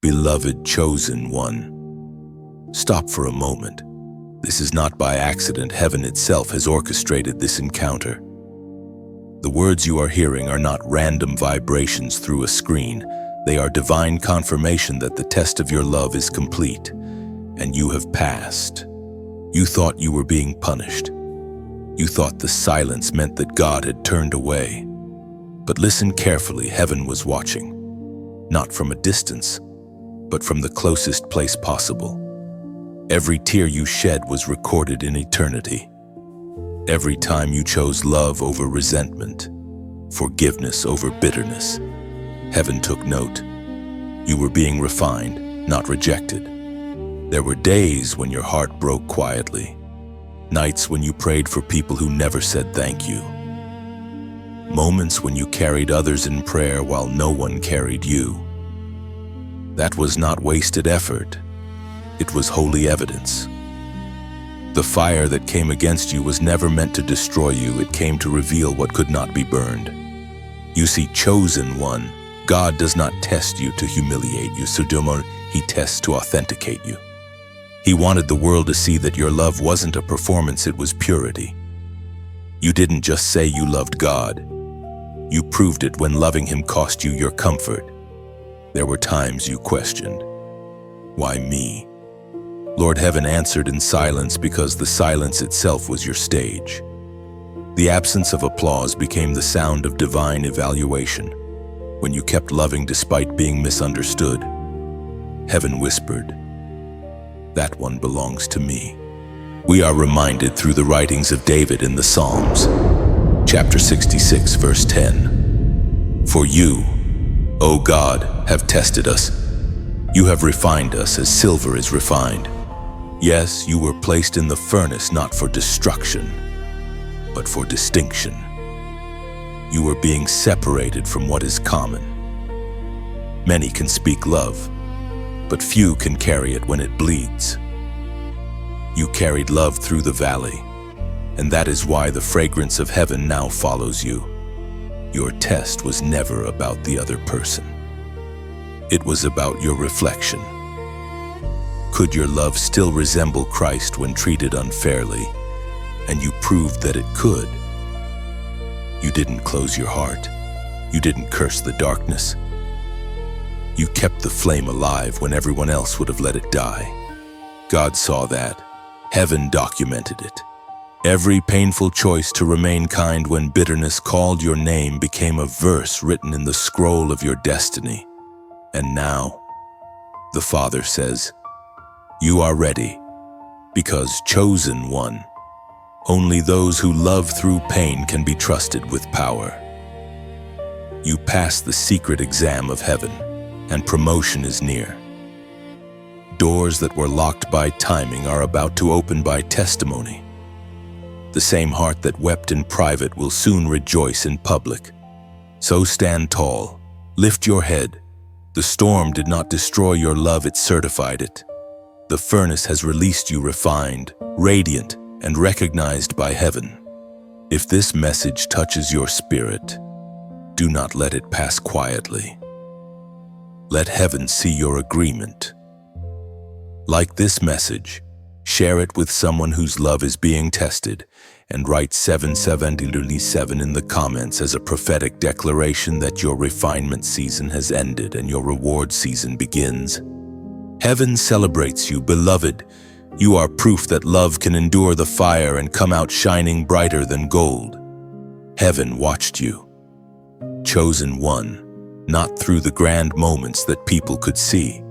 beloved chosen one. Stop for a moment. This is not by accident. Heaven itself has orchestrated this encounter. The words you are hearing are not random vibrations through a screen. They are divine confirmation that the test of your love is complete, and you have passed. You thought you were being punished. You thought the silence meant that God had turned away. But listen carefully, heaven was watching. Not from a distance, but from the closest place possible. Every tear you shed was recorded in eternity. Every time you chose love over resentment, forgiveness over bitterness, heaven took note. You were being refined, not rejected. There were days when your heart broke quietly, nights when you prayed for people who never said thank you, moments when you carried others in prayer while no one carried you. That was not wasted effort. It was holy evidence. The fire that came against you was never meant to destroy you. It came to reveal what could not be burned. You see, chosen one, God does not test you to humiliate you, Sodomo, He tests to authenticate you. He wanted the world to see that your love wasn't a performance, it was purity. You didn't just say you loved God. You proved it when loving Him cost you your comfort. There were times you questioned, why me? Lord, heaven answered in silence because the silence itself was your stage. The absence of applause became the sound of divine evaluation. When you kept loving despite being misunderstood, heaven whispered, that one belongs to me. We are reminded through the writings of David in the Psalms, chapter 66, verse 10. For you, O God, have tested us. You have refined us as silver is refined. Yes, you were placed in the furnace not for destruction, but for distinction. You were being separated from what is common. Many can speak love, but few can carry it when it bleeds. You carried love through the valley, and that is why the fragrance of heaven now follows you. Your test was never about the other person. It was about your reflection. Could your love still resemble Christ when treated unfairly? And you proved that it could. You didn't close your heart. You didn't curse the darkness. You kept the flame alive when everyone else would have let it die. God saw that. Heaven documented it. Every painful choice to remain kind when bitterness called your name became a verse written in the scroll of your destiny. And now, the Father says, you are ready, because chosen one, only those who love through pain can be trusted with power. You passed the secret exam of heaven, and promotion is near. Doors that were locked by timing are about to open by testimony. The same heart that wept in private will soon rejoice in public. So stand tall, lift your head. The storm did not destroy your love, it certified it. The furnace has released you refined, radiant, and recognized by heaven. If this message touches your spirit, do not let it pass quietly. Let heaven see your agreement. Like this message, share it with someone whose love is being tested, and write 777 in the comments as a prophetic declaration that your refinement season has ended and your reward season begins. Heaven celebrates you, beloved. You are proof that love can endure the fire and come out shining brighter than gold. Heaven watched you. Chosen one, not through the grand moments that people could see,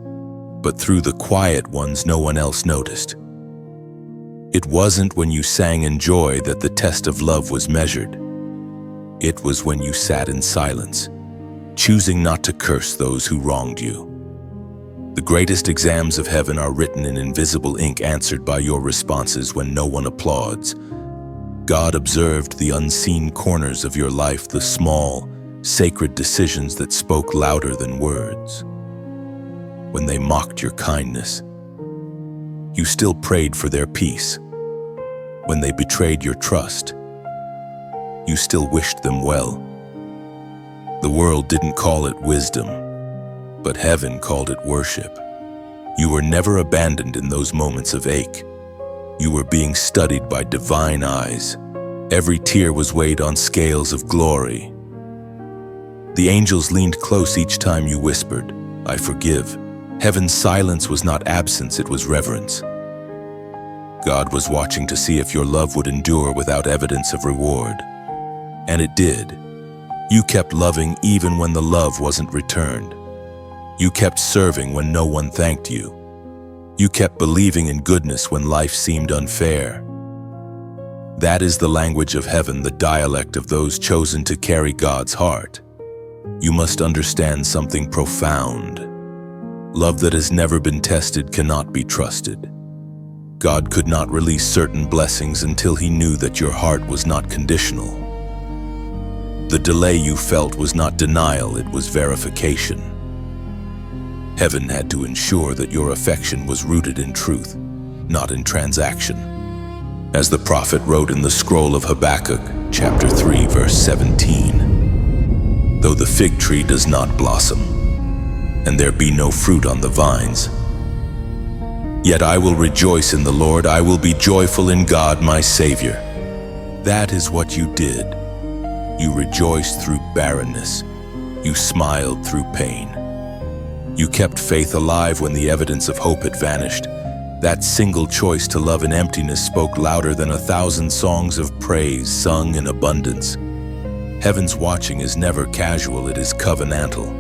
but through the quiet ones no one else noticed. It wasn't when you sang in joy that the test of love was measured. It was when you sat in silence, choosing not to curse those who wronged you. The greatest exams of heaven are written in invisible ink, answered by your responses when no one applauds. God observed the unseen corners of your life, the small, sacred decisions that spoke louder than words. When they mocked your kindness, you still prayed for their peace. When they betrayed your trust, you still wished them well. The world didn't call it wisdom. but heaven called it worship. You were never abandoned in those moments of ache. You were being studied by divine eyes. Every tear was weighed on scales of glory. The angels leaned close each time you whispered, "I forgive." Heaven's silence was not absence, it was reverence. God was watching to see if your love would endure without evidence of reward. And it did. You kept loving even when the love wasn't returned. You kept serving when no one thanked you. You kept believing in goodness when life seemed unfair. That is the language of heaven, the dialect of those chosen to carry God's heart. You must understand something profound. Love that has never been tested cannot be trusted. God could not release certain blessings until he knew that your heart was not conditional. The delay you felt was not denial, it was verification. Heaven had to ensure that your affection was rooted in truth, not in transaction. As the prophet wrote in the scroll of Habakkuk, chapter 3, verse 17, "Though the fig tree does not blossom, and there be no fruit on the vines, yet I will rejoice in the Lord, I will be joyful in God my Savior." That is what you did. You rejoiced through barrenness. You smiled through pain. You kept faith alive when the evidence of hope had vanished. That single choice to love in emptiness spoke louder than 1,000 songs of praise sung in abundance. Heaven's watching is never casual, it is covenantal.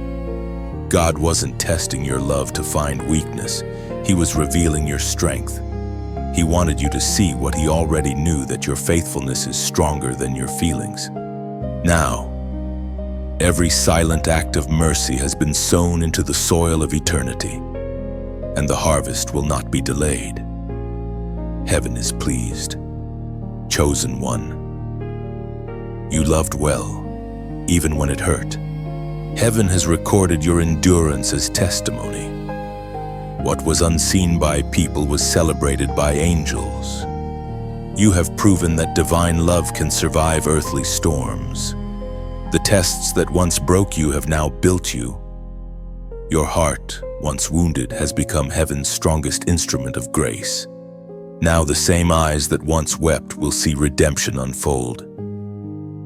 God wasn't testing your love to find weakness. He was revealing your strength. He wanted you to see what he already knew, that your faithfulness is stronger than your feelings. Now, every silent act of mercy has been sown into the soil of eternity, and the harvest will not be delayed. Heaven is pleased. Chosen one. You loved well, even when it hurt. Heaven has recorded your endurance as testimony. What was unseen by people was celebrated by angels. You have proven that divine love can survive earthly storms. The tests that once broke you have now built you. Your heart, once wounded, has become heaven's strongest instrument of grace. Now the same eyes that once wept will see redemption unfold.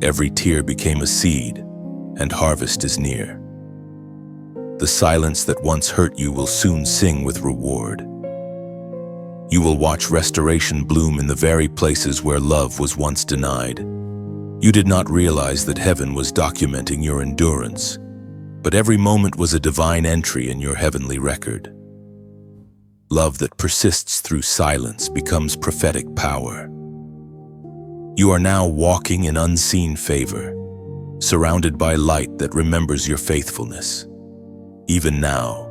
Every tear became a seed, and harvest is near. The silence that once hurt you will soon sing with reward. You will watch restoration bloom in the very places where love was once denied. You did not realize that heaven was documenting your endurance, but every moment was a divine entry in your heavenly record. Love that persists through silence becomes prophetic power. You are now walking in unseen favor, surrounded by light that remembers your faithfulness. Even now,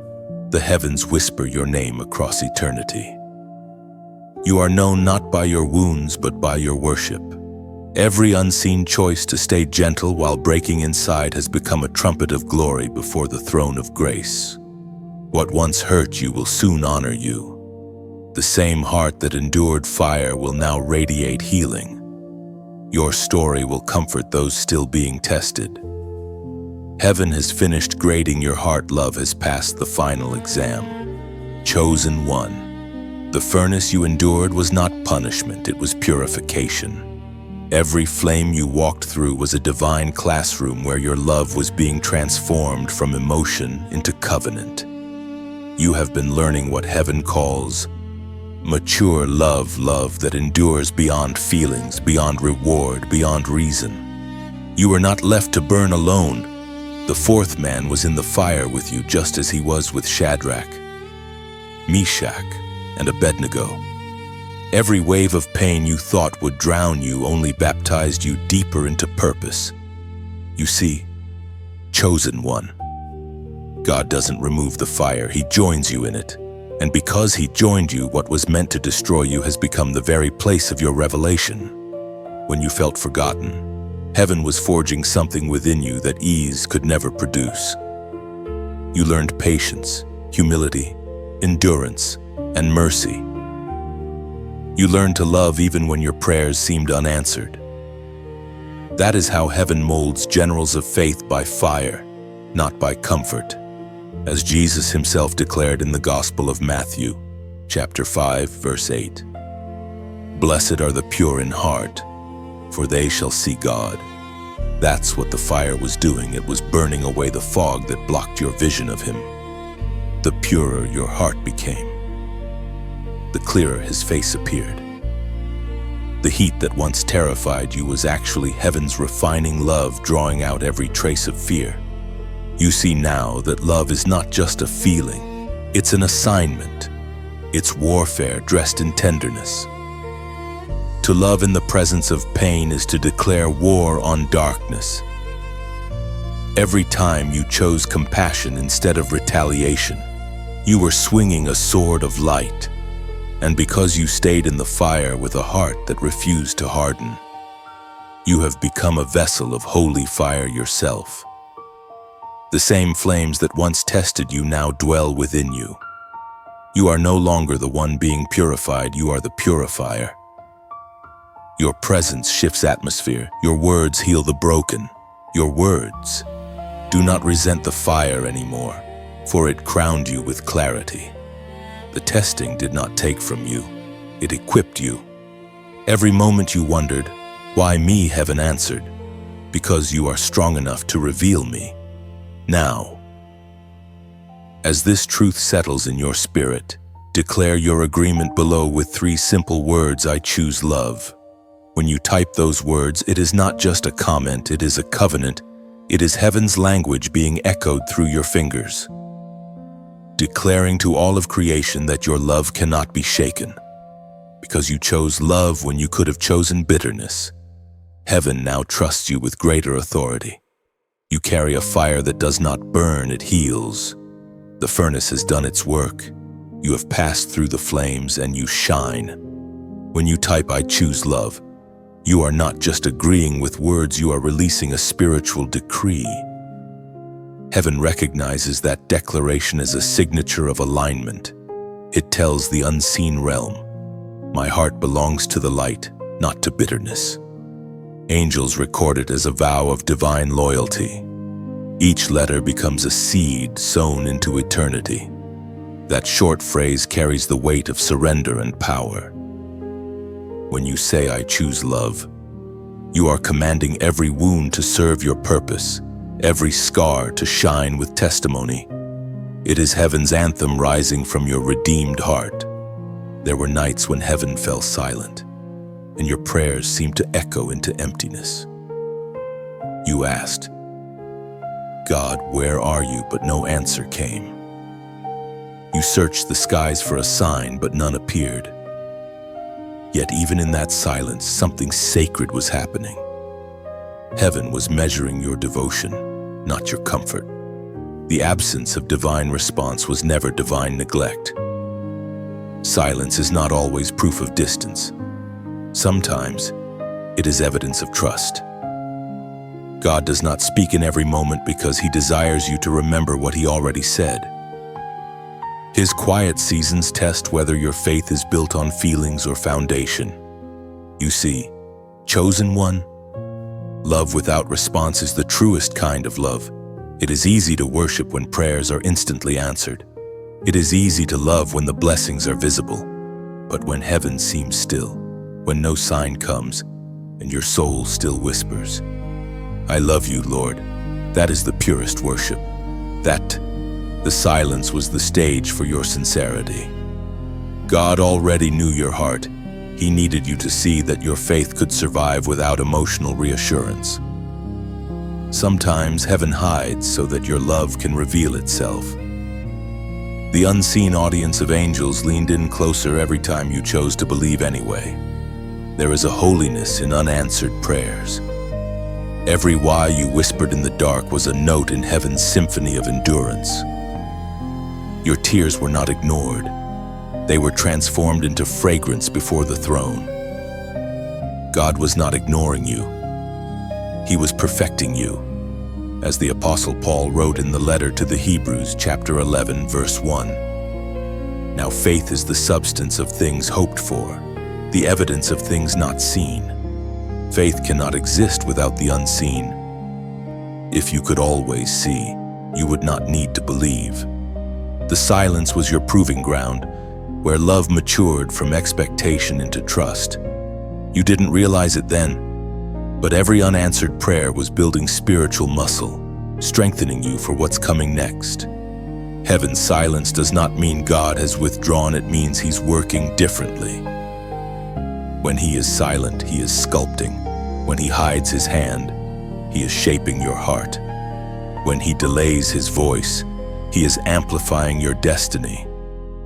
the heavens whisper your name across eternity. You are known not by your wounds, but by your worship. Every unseen choice to stay gentle while breaking inside has become a trumpet of glory before the throne of grace. What once hurt you will soon honor you. The same heart that endured fire will now radiate healing. Your story will comfort those still being tested. Heaven has finished grading your heart. Love has passed the final exam. Chosen one. The furnace you endured was not punishment, it was purification. Every flame you walked through was a divine classroom where your love was being transformed from emotion into covenant. You have been learning what heaven calls mature love, love that endures beyond feelings, beyond reward, beyond reason. You were not left to burn alone. The fourth man was in the fire with you, just as he was with Shadrach, Meshach, and Abednego. Every wave of pain you thought would drown you only baptized you deeper into purpose. You see, chosen one. God doesn't remove the fire, he joins you in it. And because he joined you, what was meant to destroy you has become the very place of your revelation. When you felt forgotten, heaven was forging something within you that ease could never produce. You learned patience, humility, endurance, and mercy. You learned to love even when your prayers seemed unanswered. That is how heaven molds generals of faith, by fire, not by comfort. As Jesus himself declared in the Gospel of Matthew, chapter 5, verse 8. Blessed are the pure in heart, for they shall see God. That's what the fire was doing. It was burning away the fog that blocked your vision of him. The purer your heart became, the clearer his face appeared. The heat that once terrified you was actually heaven's refining love, drawing out every trace of fear. You see now that love is not just a feeling, it's an assignment. It's warfare dressed in tenderness. To love in the presence of pain is to declare war on darkness. Every time you chose compassion instead of retaliation, you were swinging a sword of light. And because you stayed in the fire with a heart that refused to harden, you have become a vessel of holy fire yourself. The same flames that once tested you now dwell within you. You are no longer the one being purified, you are the purifier. Your presence shifts atmosphere, your words heal the broken. Your words do not resent the fire anymore, for it crowned you with clarity. The testing did not take from you, it equipped you. Every moment you wondered, why me, heaven answered, because you are strong enough to reveal me. Now, as this truth settles in your spirit, declare your agreement below with 3 simple words: I choose love. When you type those words, it is not just a comment, it is a covenant. It is heaven's language being echoed through your fingers, declaring to all of creation that your love cannot be shaken. Because you chose love when you could have chosen bitterness, heaven now trusts you with greater authority. You carry a fire that does not burn, it heals. The furnace has done its work. You have passed through the flames and you shine. When you type I choose love, you are not just agreeing with words, you are releasing a spiritual decree. Heaven recognizes that declaration as a signature of alignment. It tells the unseen realm, my heart belongs to the light, not to bitterness. Angels record it as a vow of divine loyalty. Each letter becomes a seed sown into eternity. That short phrase carries the weight of surrender and power. When you say I choose love, you are commanding every wound to serve your purpose, every scar to shine with testimony. It is heaven's anthem rising from your redeemed heart. There were nights when heaven fell silent, and your prayers seemed to echo into emptiness. You asked, God, where are you? But no answer came. You searched the skies for a sign, but none appeared. Yet even in that silence, something sacred was happening. Heaven was measuring your devotion, not your comfort. The absence of divine response was never divine neglect. Silence is not always proof of distance. Sometimes it is evidence of trust. God does not speak in every moment because he desires you to remember what he already said. His quiet seasons test whether your faith is built on feelings or foundation. You see, chosen one, love without response is the truest kind of love. It is easy to worship when prayers are instantly answered. It is easy to love when the blessings are visible. But when heaven seems still, when no sign comes, and your soul still whispers, I love you, Lord, that is the purest worship. The silence was the stage for your sincerity. God already knew your heart. He needed you to see that your faith could survive without emotional reassurance. Sometimes heaven hides so that your love can reveal itself. The unseen audience of angels leaned in closer every time you chose to believe anyway. There is a holiness in unanswered prayers. Every why you whispered in the dark was a note in heaven's symphony of endurance. Your tears were not ignored. They were transformed into fragrance before the throne. God was not ignoring you. He was perfecting you. As the Apostle Paul wrote in the letter to the Hebrews, chapter 11, verse 1. Now faith is the substance of things hoped for, the evidence of things not seen. Faith cannot exist without the unseen. If you could always see, you would not need to believe. The silence was your proving ground, where love matured from expectation into trust. You didn't realize it then, but every unanswered prayer was building spiritual muscle, strengthening you for what's coming next. Heaven's silence does not mean God has withdrawn, it means He's working differently. When He is silent, He is sculpting. When He hides His hand, He is shaping your heart. When He delays His voice, He is amplifying your destiny.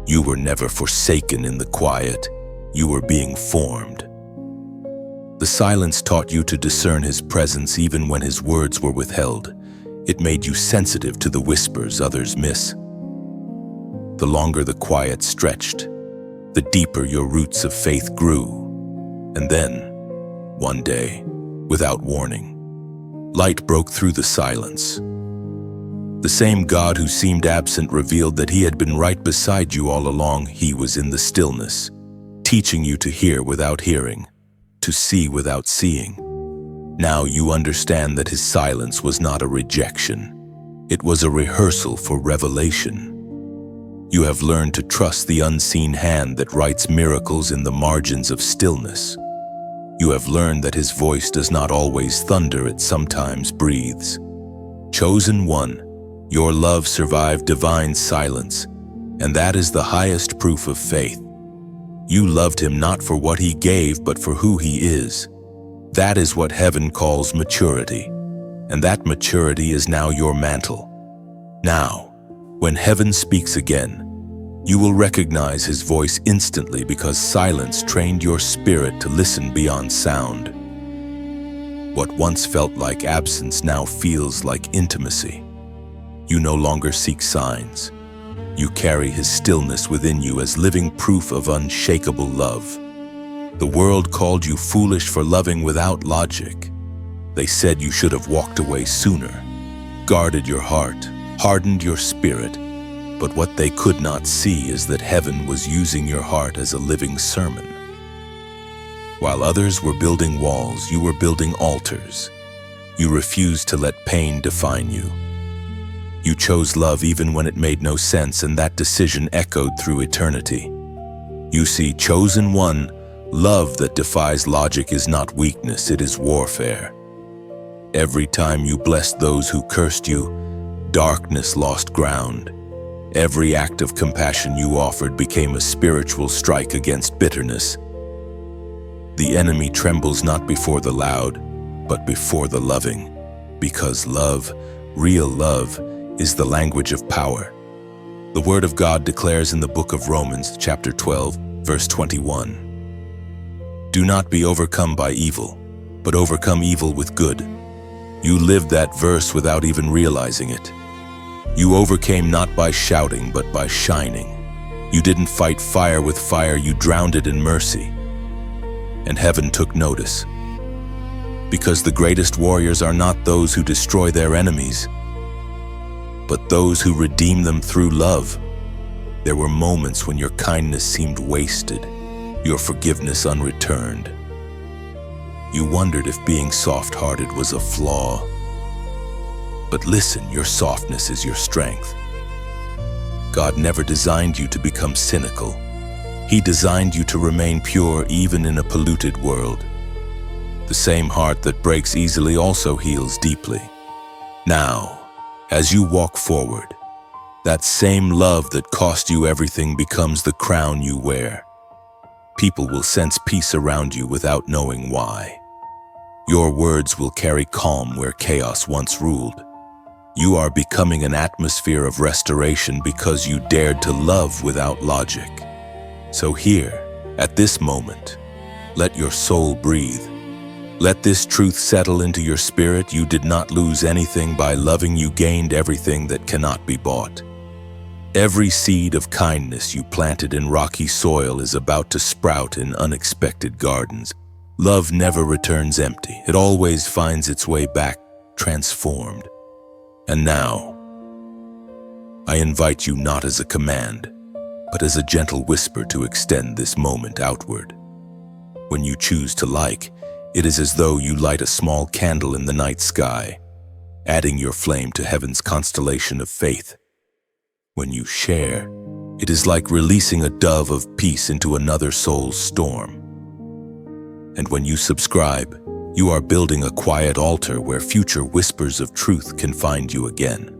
You were never forsaken in the quiet. You were being formed. The silence taught you to discern His presence even when His words were withheld. It made you sensitive to the whispers others miss. The longer the quiet stretched, the deeper your roots of faith grew. And then, one day, without warning, light broke through the silence. The same God who seemed absent revealed that He had been right beside you all along. He was in the stillness, teaching you to hear without hearing, to see without seeing. Now you understand that His silence was not a rejection. It was a rehearsal for revelation. You have learned to trust the unseen hand that writes miracles in the margins of stillness. You have learned that His voice does not always thunder, it sometimes breathes. Chosen one, your love survived divine silence, and that is the highest proof of faith. You loved Him not for what He gave, but for who He is. That is what heaven calls maturity, and that maturity is now your mantle. Now, when heaven speaks again, you will recognize His voice instantly because silence trained your spirit to listen beyond sound. What once felt like absence now feels like intimacy. You no longer seek signs. You carry His stillness within you as living proof of unshakable love. The world called you foolish for loving without logic. They said you should have walked away sooner, guarded your heart, hardened your spirit. But what they could not see is that heaven was using your heart as a living sermon. While others were building walls, you were building altars. You refused to let pain define you. You chose love even when it made no sense, and that decision echoed through eternity. You see, chosen one, love that defies logic is not weakness, it is warfare. Every time you blessed those who cursed you, darkness lost ground. Every act of compassion you offered became a spiritual strike against bitterness. The enemy trembles not before the loud, but before the loving, because love, real love, is the language of power. The Word of God declares in the book of Romans, chapter 12, verse 21, "Do not be overcome by evil, but overcome evil with good." You lived that verse without even realizing it. You overcame not by shouting, but by shining. You didn't fight fire with fire, you drowned it in mercy. And heaven took notice. Because the greatest warriors are not those who destroy their enemies, but those who redeem them through love. There were moments when your kindness seemed wasted, your forgiveness unreturned. You wondered if being soft-hearted was a flaw. But listen, your softness is your strength. God never designed you to become cynical. He designed you to remain pure even in a polluted world. The same heart that breaks easily also heals deeply. Now, as you walk forward, that same love that cost you everything becomes the crown you wear. People will sense peace around you without knowing why. Your words will carry calm where chaos once ruled. You are becoming an atmosphere of restoration because you dared to love without logic. So here, at this moment, let your soul breathe. Let this truth settle into your spirit. You did not lose anything by loving. You gained everything that cannot be bought. Every seed of kindness you planted in rocky soil is about to sprout in unexpected gardens. Love never returns empty. It always finds its way back, transformed. And now, I invite you not as a command, but as a gentle whisper to extend this moment outward. When you choose to like, it is as though you light a small candle in the night sky. adding your flame to heaven's constellation of faith. When you share, it is like releasing a dove of peace into another soul's storm. And when you subscribe, you are building a quiet altar where future whispers of truth can find you again.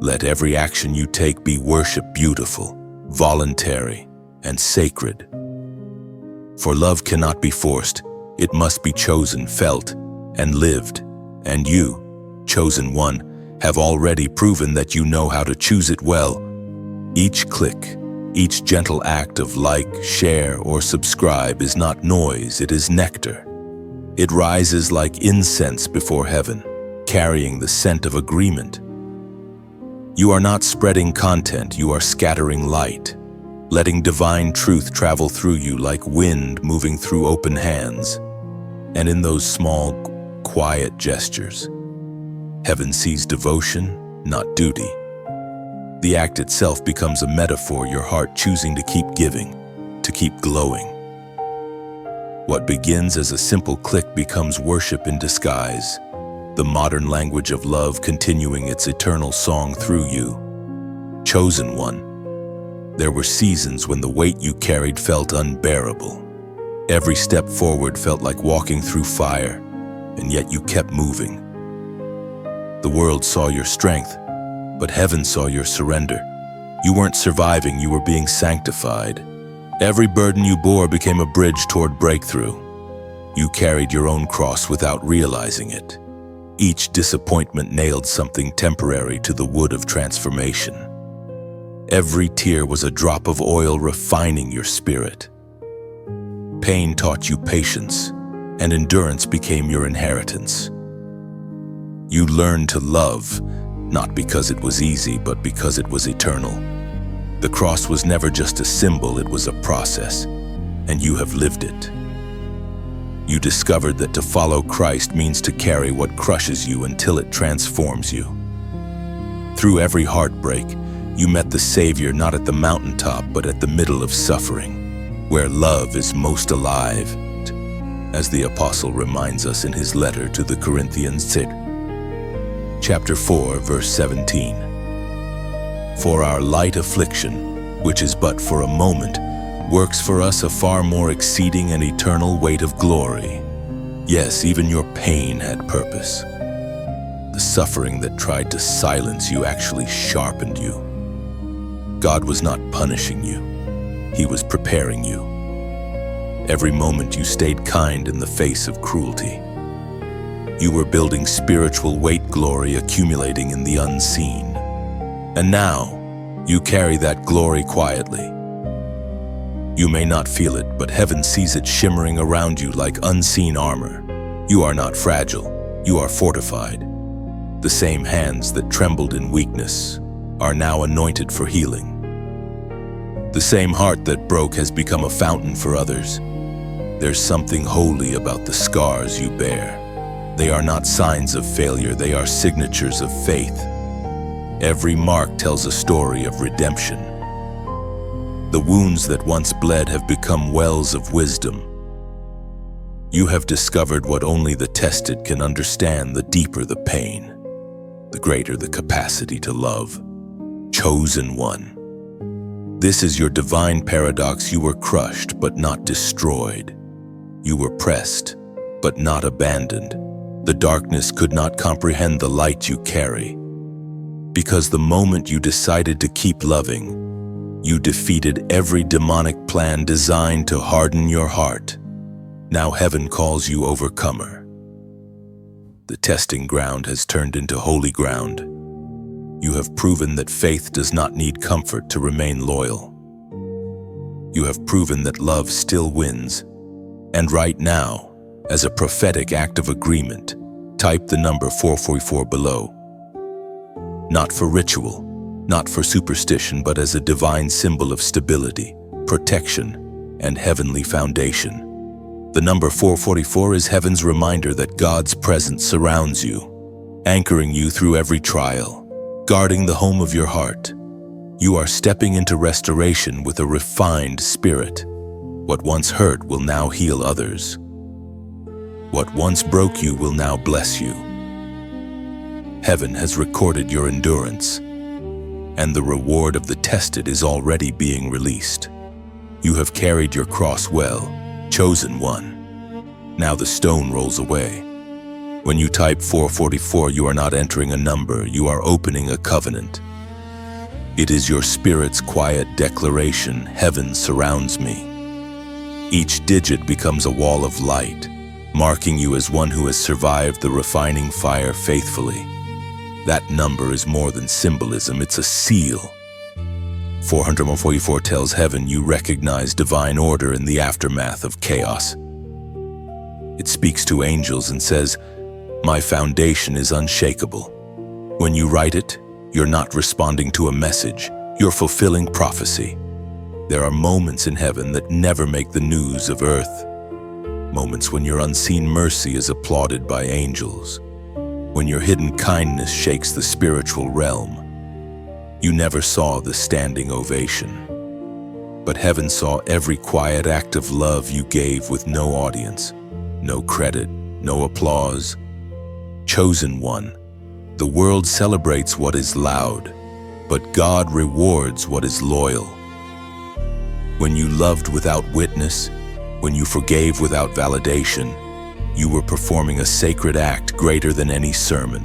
Let every action you take be worship beautiful, voluntary, and sacred. For love cannot be forced, it must be chosen, felt, and lived. And you, chosen one, have already proven that you know how to choose it well. Each click, each gentle act of like, share, or subscribe is not noise, it is nectar. It rises like incense before heaven, carrying the scent of agreement. You are not spreading content, you are scattering light, letting divine truth travel through you like wind moving through open hands. And in those small, quiet gestures, heaven sees devotion, not duty. The act itself becomes a metaphor, your heart choosing to keep giving, to keep glowing. What begins as a simple click becomes worship in disguise, the modern language of love continuing its eternal song through you. Chosen one, there were seasons when the weight you carried felt unbearable. Every step forward felt like walking through fire, and yet you kept moving. The world saw your strength, but heaven saw your surrender. You weren't surviving, you were being sanctified. Every burden you bore became a bridge toward breakthrough. You carried your own cross without realizing it. Each disappointment nailed something temporary to the wood of transformation. Every tear was a drop of oil refining your spirit. Pain taught you patience, and endurance became your inheritance. You learned to love, not because it was easy, but because it was eternal. The cross was never just a symbol, it was a process, and you have lived it. You discovered that to follow Christ means to carry what crushes you until it transforms you. Through every heartbreak, you met the Savior not at the mountaintop, but at the middle of suffering, where love is most alive, as the Apostle reminds us in his letter to the Corinthians, chapter 4, verse 17. For our light affliction, which is but for a moment, works for us a far more exceeding and eternal weight of glory. Yes, even your pain had purpose. The suffering that tried to silence you actually sharpened you. God was not punishing you. He was preparing you. Every moment you stayed kind in the face of cruelty. You were building spiritual weight glory accumulating in the unseen. And now, you carry that glory quietly. You may not feel it, but heaven sees it shimmering around you like unseen armor. You are not fragile, you are fortified. The same hands that trembled in weakness are now anointed for healing. The same heart that broke has become a fountain for others. There's something holy about the scars you bear. They are not signs of failure, they are signatures of faith. Every mark tells a story of redemption. The wounds that once bled have become wells of wisdom. You have discovered what only the tested can understand. The deeper the pain, the greater the capacity to love. Chosen one. This is your divine paradox. You were crushed, but not destroyed. You were pressed, but not abandoned. The darkness could not comprehend the light you carry. Because the moment you decided to keep loving, you defeated every demonic plan designed to harden your heart. Now heaven calls you overcomer. The testing ground has turned into holy ground. You have proven that faith does not need comfort to remain loyal. You have proven that love still wins. And right now, as a prophetic act of agreement, type the number 444 below. Not for ritual, not for superstition, but as a divine symbol of stability, protection, and heavenly foundation. The number 444 is heaven's reminder that God's presence surrounds you, anchoring you through every trial, guarding the home of your heart. You are stepping into restoration with a refined spirit. What once hurt will now heal others. What once broke you will now bless you. Heaven has recorded your endurance, and the reward of the tested is already being released. You have carried your cross well, chosen one. Now the stone rolls away. When you type 444, you are not entering a number, you are opening a covenant. It is your spirit's quiet declaration, heaven surrounds me. Each digit becomes a wall of light, marking you as one who has survived the refining fire faithfully. That number is more than symbolism, it's a seal. 444 tells heaven you recognize divine order in the aftermath of chaos. It speaks to angels and says, my foundation is unshakable. When you write it, you're not responding to a message, you're fulfilling prophecy. There are moments in heaven that never make the news of earth. Moments when your unseen mercy is applauded by angels. When your hidden kindness shakes the spiritual realm. You never saw the standing ovation. But heaven saw every quiet act of love you gave with no audience, no credit, no applause. Chosen one. The world celebrates what is loud, but God rewards what is loyal. When you loved without witness, when you forgave without validation, you were performing a sacred act greater than any sermon.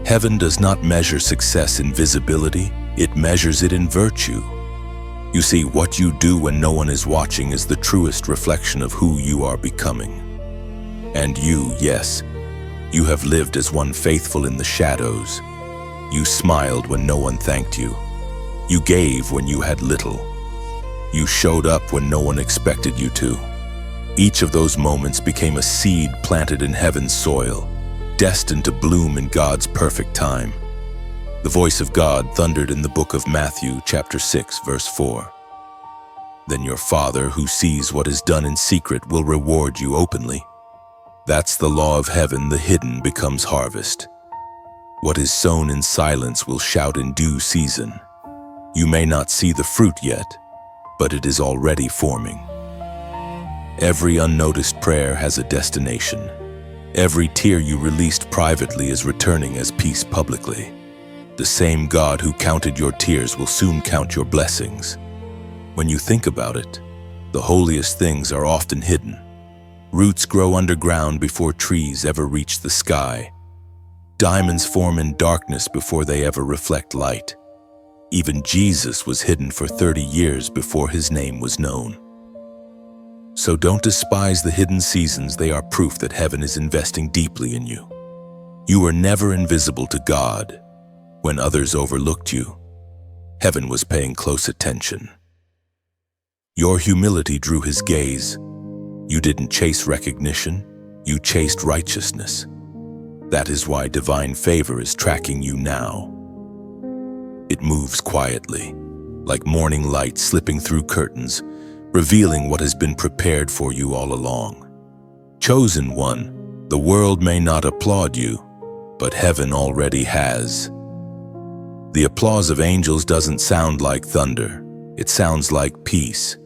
Heaven does not measure success in visibility, it measures it in virtue. You see, what you do when no one is watching is the truest reflection of who you are becoming. And you, yes, you have lived as one faithful in the shadows. You smiled when no one thanked you. You gave when you had little. You showed up when no one expected you to. Each of those moments became a seed planted in heaven's soil, destined to bloom in God's perfect time. The voice of God thundered in the book of Matthew, chapter 6, verse 4. Then your Father, who sees what is done in secret, will reward you openly. That's the law of heaven, the hidden becomes harvest. What is sown in silence will shout in due season. You may not see the fruit yet, but it is already forming. Every unnoticed prayer has a destination. Every tear you released privately is returning as peace publicly. The same God who counted your tears will soon count your blessings. When you think about it, the holiest things are often hidden. Roots grow underground before trees ever reach the sky. Diamonds form in darkness before they ever reflect light. Even Jesus was hidden for 30 years before his name was known. So don't despise the hidden seasons, they are proof that heaven is investing deeply in you. You were never invisible to God. When others overlooked you, heaven was paying close attention. Your humility drew his gaze. You didn't chase recognition, you chased righteousness. That is why divine favor is tracking you now. It moves quietly, like morning light slipping through curtains, revealing what has been prepared for you all along. Chosen one, the world may not applaud you, but heaven already has. The applause of angels doesn't sound like thunder, it sounds like peace.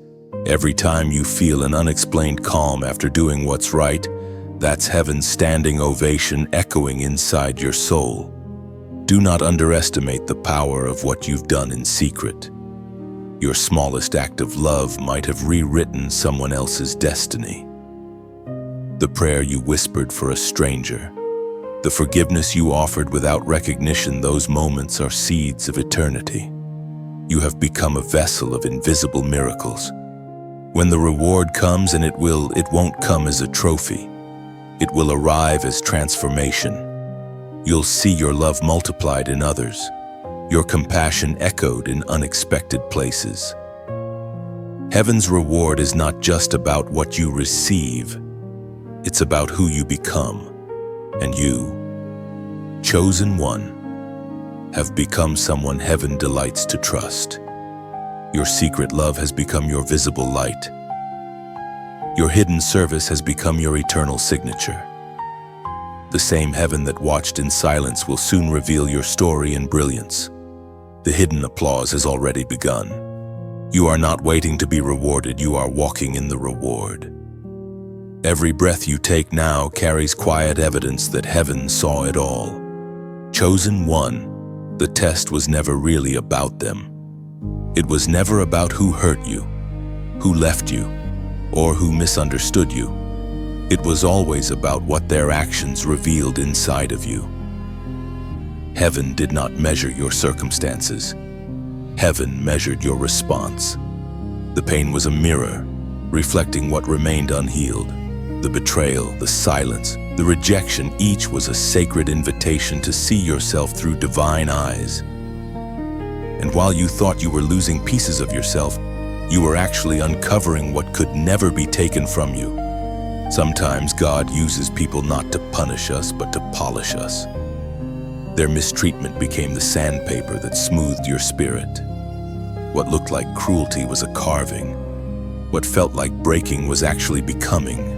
Every time you feel an unexplained calm after doing what's right, that's heaven's standing ovation echoing inside your soul. Do not underestimate the power of what you've done in secret. Your smallest act of love might have rewritten someone else's destiny. The prayer you whispered for a stranger, the forgiveness you offered without recognition, those moments are seeds of eternity. You have become a vessel of invisible miracles. When the reward comes, and it won't come as a trophy. It will arrive as transformation. You'll see your love multiplied in others, your compassion echoed in unexpected places. Heaven's reward is not just about what you receive, it's about who you become. And you, chosen one, have become someone heaven delights to trust. Your secret love has become your visible light. Your hidden service has become your eternal signature. The same heaven that watched in silence will soon reveal your story in brilliance. The hidden applause has already begun. You are not waiting to be rewarded, you are walking in the reward. Every breath you take now carries quiet evidence that heaven saw it all. Chosen one, the test was never really about them. It was never about who hurt you, who left you, or who misunderstood you. It was always about what their actions revealed inside of you. Heaven did not measure your circumstances. Heaven measured your response. The pain was a mirror, reflecting what remained unhealed. The betrayal, the silence, the rejection, each was a sacred invitation to see yourself through divine eyes. And while you thought you were losing pieces of yourself, you were actually uncovering what could never be taken from you. Sometimes God uses people not to punish us, but to polish us. Their mistreatment became the sandpaper that smoothed your spirit. What looked like cruelty was a carving. What felt like breaking was actually becoming.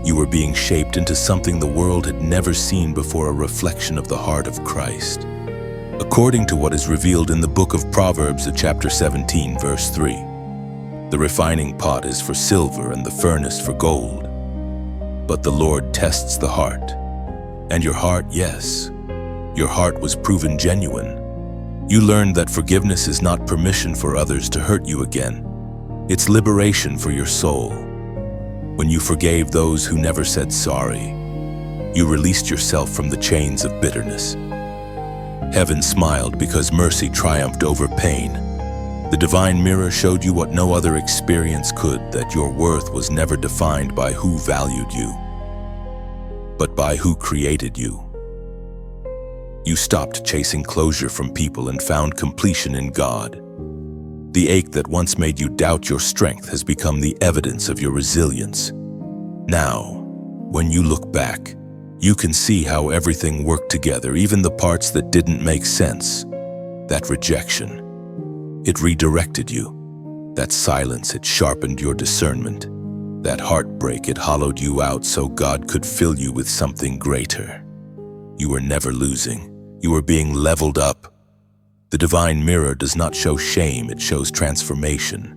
You were being shaped into something the world had never seen before, a reflection of the heart of Christ. According to what is revealed in the book of Proverbs, chapter 17, verse 3, the refining pot is for silver and the furnace for gold. But the Lord tests the heart. And your heart, yes, your heart was proven genuine. You learned that forgiveness is not permission for others to hurt you again. It's liberation for your soul. When you forgave those who never said sorry, you released yourself from the chains of bitterness. Heaven smiled because mercy triumphed over pain. The divine mirror showed you what no other experience could, that your worth was never defined by who valued you, but by who created you. You stopped chasing closure from people and found completion in God. The ache that once made you doubt your strength has become the evidence of your resilience. Now, when you look back, you can see how everything worked together, even the parts that didn't make sense. That rejection, it redirected you. That silence, it sharpened your discernment. That heartbreak, it hollowed you out so God could fill you with something greater. You were never losing. You were being leveled up. The divine mirror does not show shame, it shows transformation.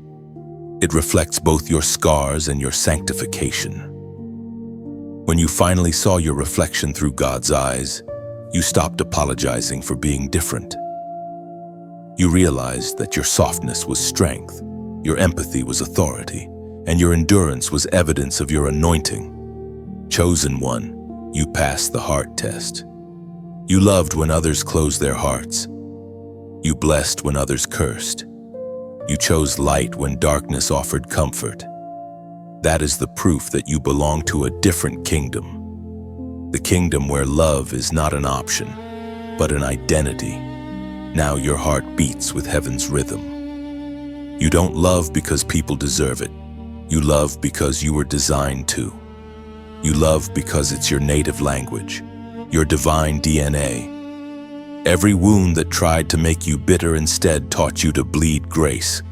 It reflects both your scars and your sanctification. When you finally saw your reflection through God's eyes, you stopped apologizing for being different. You realized that your softness was strength, your empathy was authority, and your endurance was evidence of your anointing. Chosen one, you passed the heart test. You loved when others closed their hearts. You blessed when others cursed. You chose light when darkness offered comfort. That is the proof that you belong to a different kingdom. The kingdom where love is not an option, but an identity. Now your heart beats with heaven's rhythm. You don't love because people deserve it. You love because you were designed to. You love because it's your native language, your divine DNA. Every wound that tried to make you bitter instead taught you to bleed grace.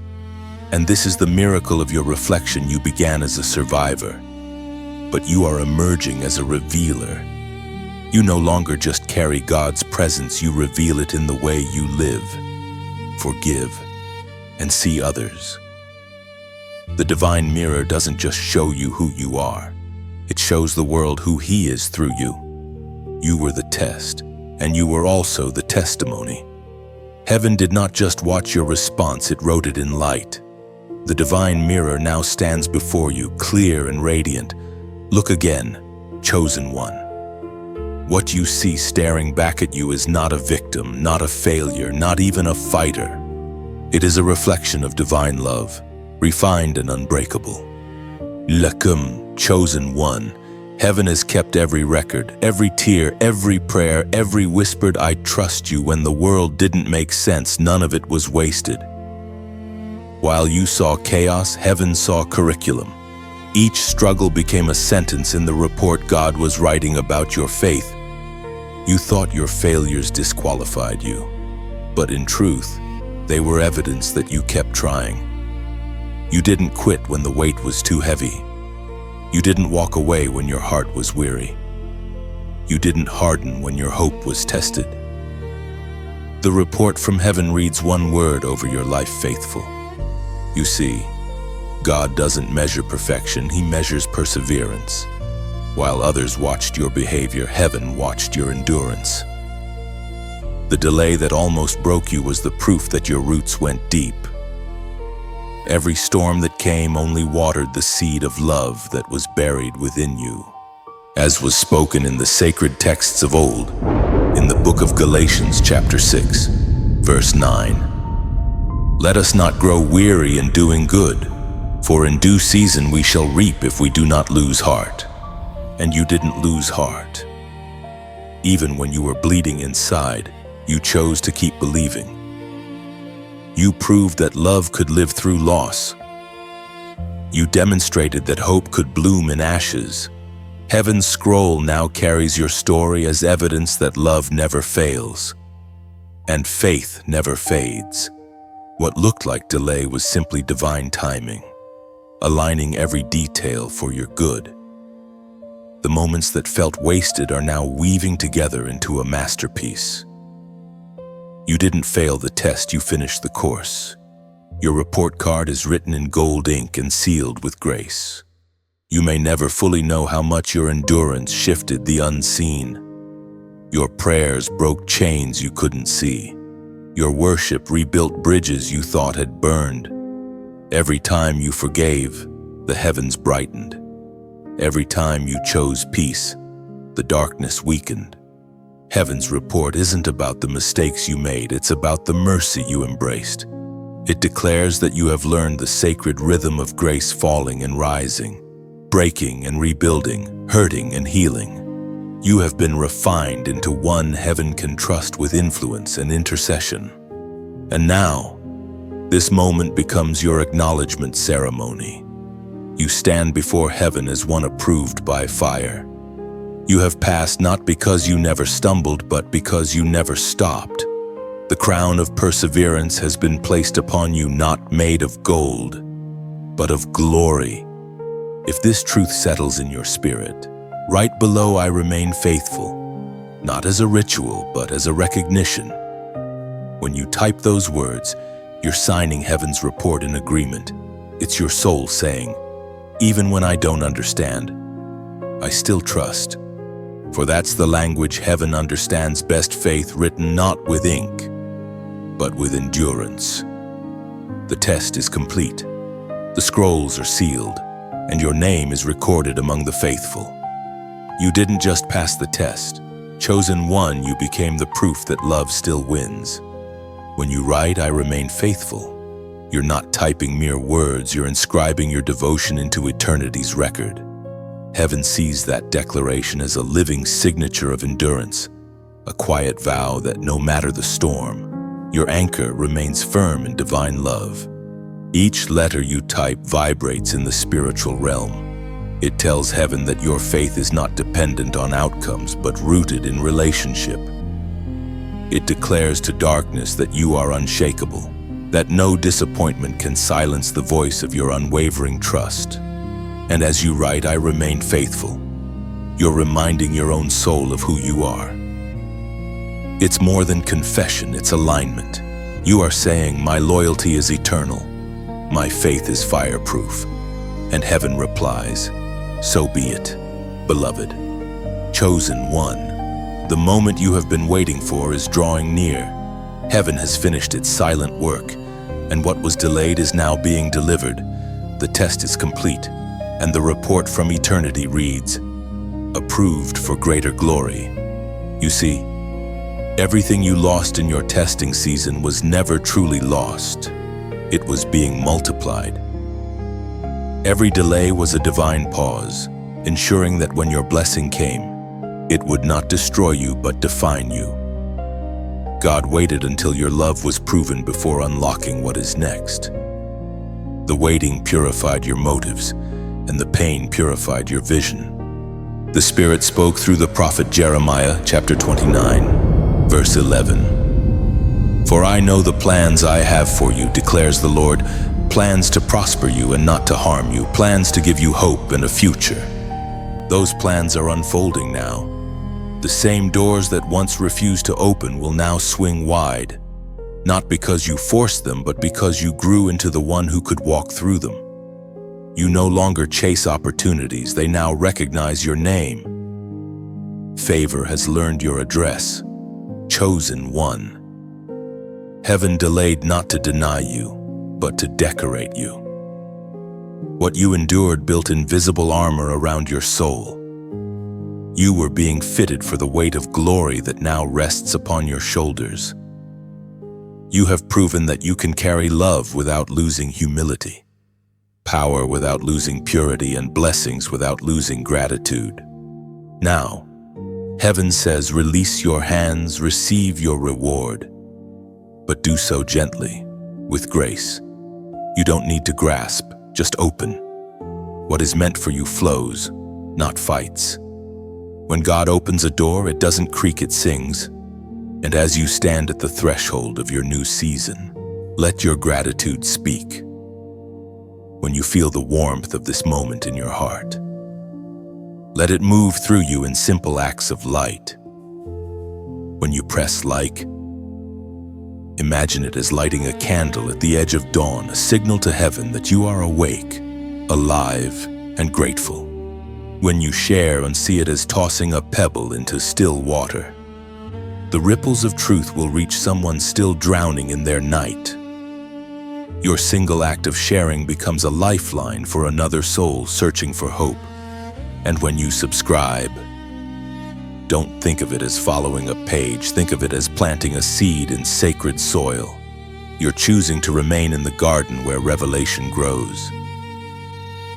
And this is the miracle of your reflection. You began as a survivor, but you are emerging as a revealer. You no longer just carry God's presence, you reveal it in the way you live, forgive, and see others. The divine mirror doesn't just show you who you are, it shows the world who He is through you. You were the test, and you were also the testimony. Heaven did not just watch your response, it wrote it in light. The divine mirror now stands before you, clear and radiant. Look again, chosen one. What you see staring back at you is not a victim, not a failure, not even a fighter. It is a reflection of divine love, refined and unbreakable. Lakum, chosen one. Heaven has kept every record, every tear, every prayer, every whispered "I trust you" when the world didn't make sense. None of it was wasted. While you saw chaos, heaven saw curriculum. Each struggle became a sentence in the report God was writing about your faith. You thought your failures disqualified you, but in truth, they were evidence that you kept trying. You didn't quit when the weight was too heavy. You didn't walk away when your heart was weary. You didn't harden when your hope was tested. The report from heaven reads one word over your life: faithful. You see, God doesn't measure perfection, He measures perseverance. While others watched your behavior, heaven watched your endurance. The delay that almost broke you was the proof that your roots went deep. Every storm that came only watered the seed of love that was buried within you. As was spoken in the sacred texts of old, in the book of Galatians chapter 6, verse 9. Let us not grow weary in doing good, for in due season we shall reap if we do not lose heart. And you didn't lose heart. Even when you were bleeding inside, you chose to keep believing. You proved that love could live through loss. You demonstrated that hope could bloom in ashes. Heaven's scroll now carries your story as evidence that love never fails, and faith never fades. What looked like delay was simply divine timing, aligning every detail for your good. The moments that felt wasted are now weaving together into a masterpiece. You didn't fail the test, you finished the course. Your report card is written in gold ink and sealed with grace. You may never fully know how much your endurance shifted the unseen. Your prayers broke chains you couldn't see. Your worship rebuilt bridges you thought had burned. Every time you forgave, the heavens brightened. Every time you chose peace, the darkness weakened. Heaven's report isn't about the mistakes you made, it's about the mercy you embraced. It declares that you have learned the sacred rhythm of grace, falling and rising, breaking and rebuilding, hurting and healing. You have been refined into one heaven can trust with influence and intercession. And now, this moment becomes your acknowledgement ceremony. You stand before heaven as one approved by fire. You have passed not because you never stumbled, but because you never stopped. The crown of perseverance has been placed upon you, not made of gold, but of glory. If this truth settles in your spirit, write below, I remain faithful, not as a ritual, but as a recognition. When you type those words, you're signing heaven's report in agreement. It's your soul saying, even when I don't understand, I still trust. For that's the language heaven understands best, faith written not with ink, but with endurance. The test is complete. The scrolls are sealed, and your name is recorded among the faithful. You didn't just pass the test. Chosen one, you became the proof that love still wins. When you write, I remain faithful, you're not typing mere words, you're inscribing your devotion into eternity's record. Heaven sees that declaration as a living signature of endurance, a quiet vow that no matter the storm, your anchor remains firm in divine love. Each letter you type vibrates in the spiritual realm. It tells heaven that your faith is not dependent on outcomes, but rooted in relationship. It declares to darkness that you are unshakable, that no disappointment can silence the voice of your unwavering trust. And as you write, I remain faithful, you're reminding your own soul of who you are. It's more than confession, it's alignment. You are saying, my loyalty is eternal, my faith is fireproof. And heaven replies, so be it, beloved. Chosen one, the moment you have been waiting for is drawing near. Heaven has finished its silent work, and what was delayed is now being delivered. The test is complete, and the report from eternity reads, approved for greater glory. You see, everything you lost in your testing season was never truly lost. It was being multiplied. Every delay was a divine pause, ensuring that when your blessing came, it would not destroy you but define you. God waited until your love was proven before unlocking what is next. The waiting purified your motives, and the pain purified your vision. The Spirit spoke through the prophet Jeremiah, chapter 29, verse 11. For I know the plans I have for you, declares the Lord, plans to prosper you and not to harm you, plans to give you hope and a future. Those plans are unfolding now. The same doors that once refused to open will now swing wide, not because you forced them, but because you grew into the one who could walk through them. You no longer chase opportunities, they now recognize your name. Favor has learned your address. Chosen one. Heaven delayed not to deny you, but to decorate you. What you endured built invisible armor around your soul. You were being fitted for the weight of glory that now rests upon your shoulders. You have proven that you can carry love without losing humility, power without losing purity, and blessings without losing gratitude. Now, heaven says, release your hands, receive your reward, but do so gently, with grace. You don't need to grasp, just open. What is meant for you flows, not fights. When God opens a door, it doesn't creak, it sings. And as you stand at the threshold of your new season, let your gratitude speak. When you feel the warmth of this moment in your heart, let it move through you in simple acts of light. When you press like, imagine it as lighting a candle at the edge of dawn, a signal to heaven that you are awake, alive, and grateful. When you share and see it as tossing a pebble into still water, the ripples of truth will reach someone still drowning in their night. Your single act of sharing becomes a lifeline for another soul searching for hope. And when you subscribe, don't think of it as following a page, think of it as planting a seed in sacred soil. You're choosing to remain in the garden where revelation grows,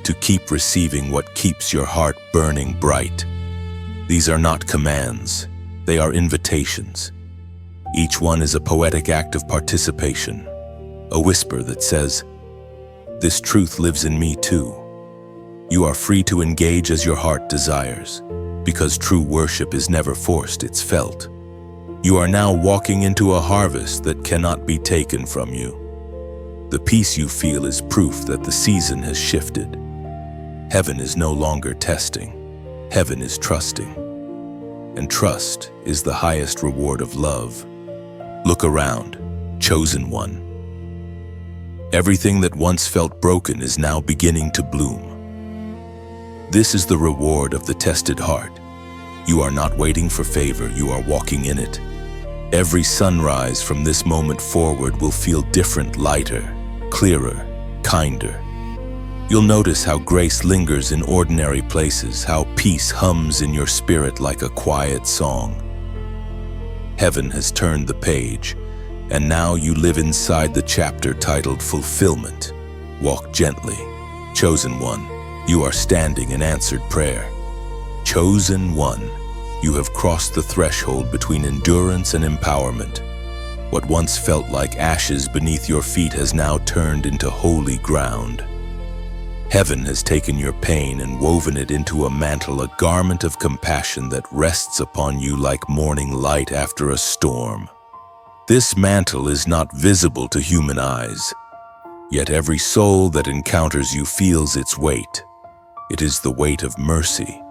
to keep receiving what keeps your heart burning bright. These are not commands, they are invitations. Each one is a poetic act of participation, a whisper that says, this truth lives in me too. You are free to engage as your heart desires, because true worship is never forced, it's felt. You are now walking into a harvest that cannot be taken from you. The peace you feel is proof that the season has shifted. Heaven is no longer testing, heaven is trusting. And trust is the highest reward of love. Look around, chosen one. Everything that once felt broken is now beginning to bloom. This is the reward of the tested heart. You are not waiting for favor, you are walking in it. Every sunrise from this moment forward will feel different, lighter, clearer, kinder. You'll notice how grace lingers in ordinary places, how peace hums in your spirit like a quiet song. Heaven has turned the page, and now you live inside the chapter titled Fulfillment. Walk gently, chosen one. You are standing in answered prayer. Chosen one, you have crossed the threshold between endurance and empowerment. What once felt like ashes beneath your feet has now turned into holy ground. Heaven has taken your pain and woven it into a mantle, a garment of compassion that rests upon you like morning light after a storm. This mantle is not visible to human eyes, yet every soul that encounters you feels its weight. It is the weight of mercy.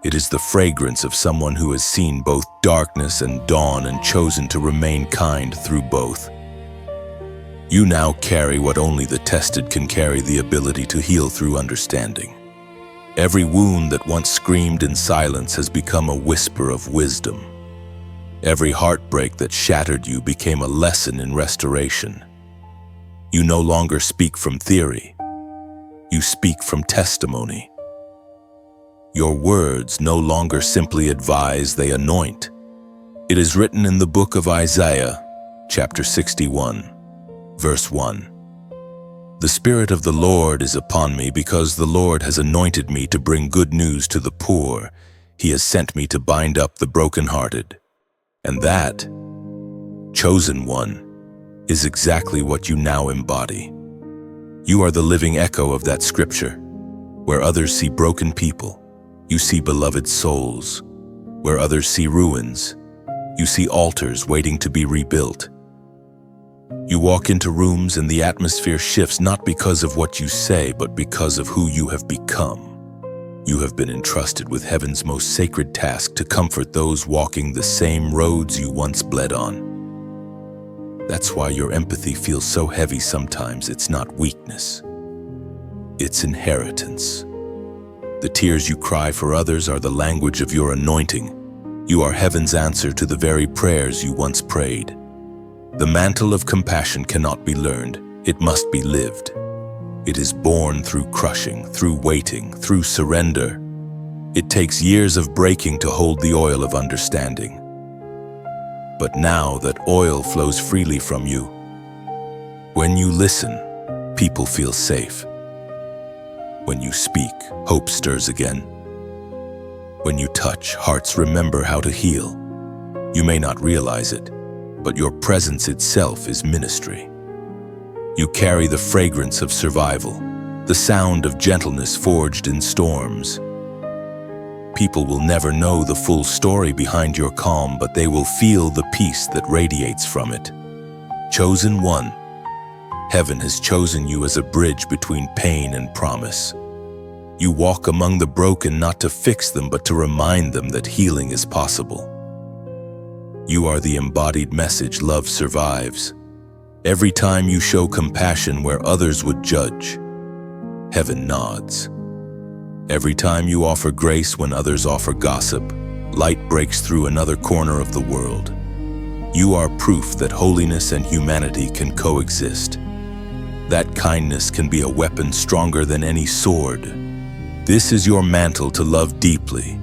It is the fragrance of someone who has seen both darkness and dawn and chosen to remain kind through both. You now carry what only the tested can carry, the ability to heal through understanding. Every wound that once screamed in silence has become a whisper of wisdom. Every heartbreak that shattered you became a lesson in restoration. You no longer speak from theory. You speak from testimony. Your words no longer simply advise, they anoint. It is written in the book of Isaiah, chapter 61, verse 1. The Spirit of the Lord is upon me, because the Lord has anointed me to bring good news to the poor. He has sent me to bind up the brokenhearted. And that, chosen one, is exactly what you now embody. You are the living echo of that scripture. Where others see broken people, you see beloved souls. Where others see ruins, you see altars waiting to be rebuilt. You walk into rooms and the atmosphere shifts, not because of what you say, but because of who you have become. You have been entrusted with heaven's most sacred task, to comfort those walking the same roads you once bled on. That's why your empathy feels so heavy sometimes. It's not weakness, it's inheritance. The tears you cry for others are the language of your anointing. You are heaven's answer to the very prayers you once prayed. The mantle of compassion cannot be learned, it must be lived. It is born through crushing, through waiting, through surrender. It takes years of breaking to hold the oil of understanding. But now that oil flows freely from you, when you listen, people feel safe. When you speak, hope stirs again. When you touch, hearts remember how to heal. You may not realize it, but your presence itself is ministry. You carry the fragrance of survival, the sound of gentleness forged in storms. People will never know the full story behind your calm, but they will feel the peace that radiates from it. Chosen one, heaven has chosen you as a bridge between pain and promise. You walk among the broken not to fix them, but to remind them that healing is possible. You are the embodied message love survives. Every time you show compassion where others would judge, heaven nods. Every time you offer grace when others offer gossip, light breaks through another corner of the world. You are proof that holiness and humanity can coexist. That kindness can be a weapon stronger than any sword. This is your mantle to love deeply,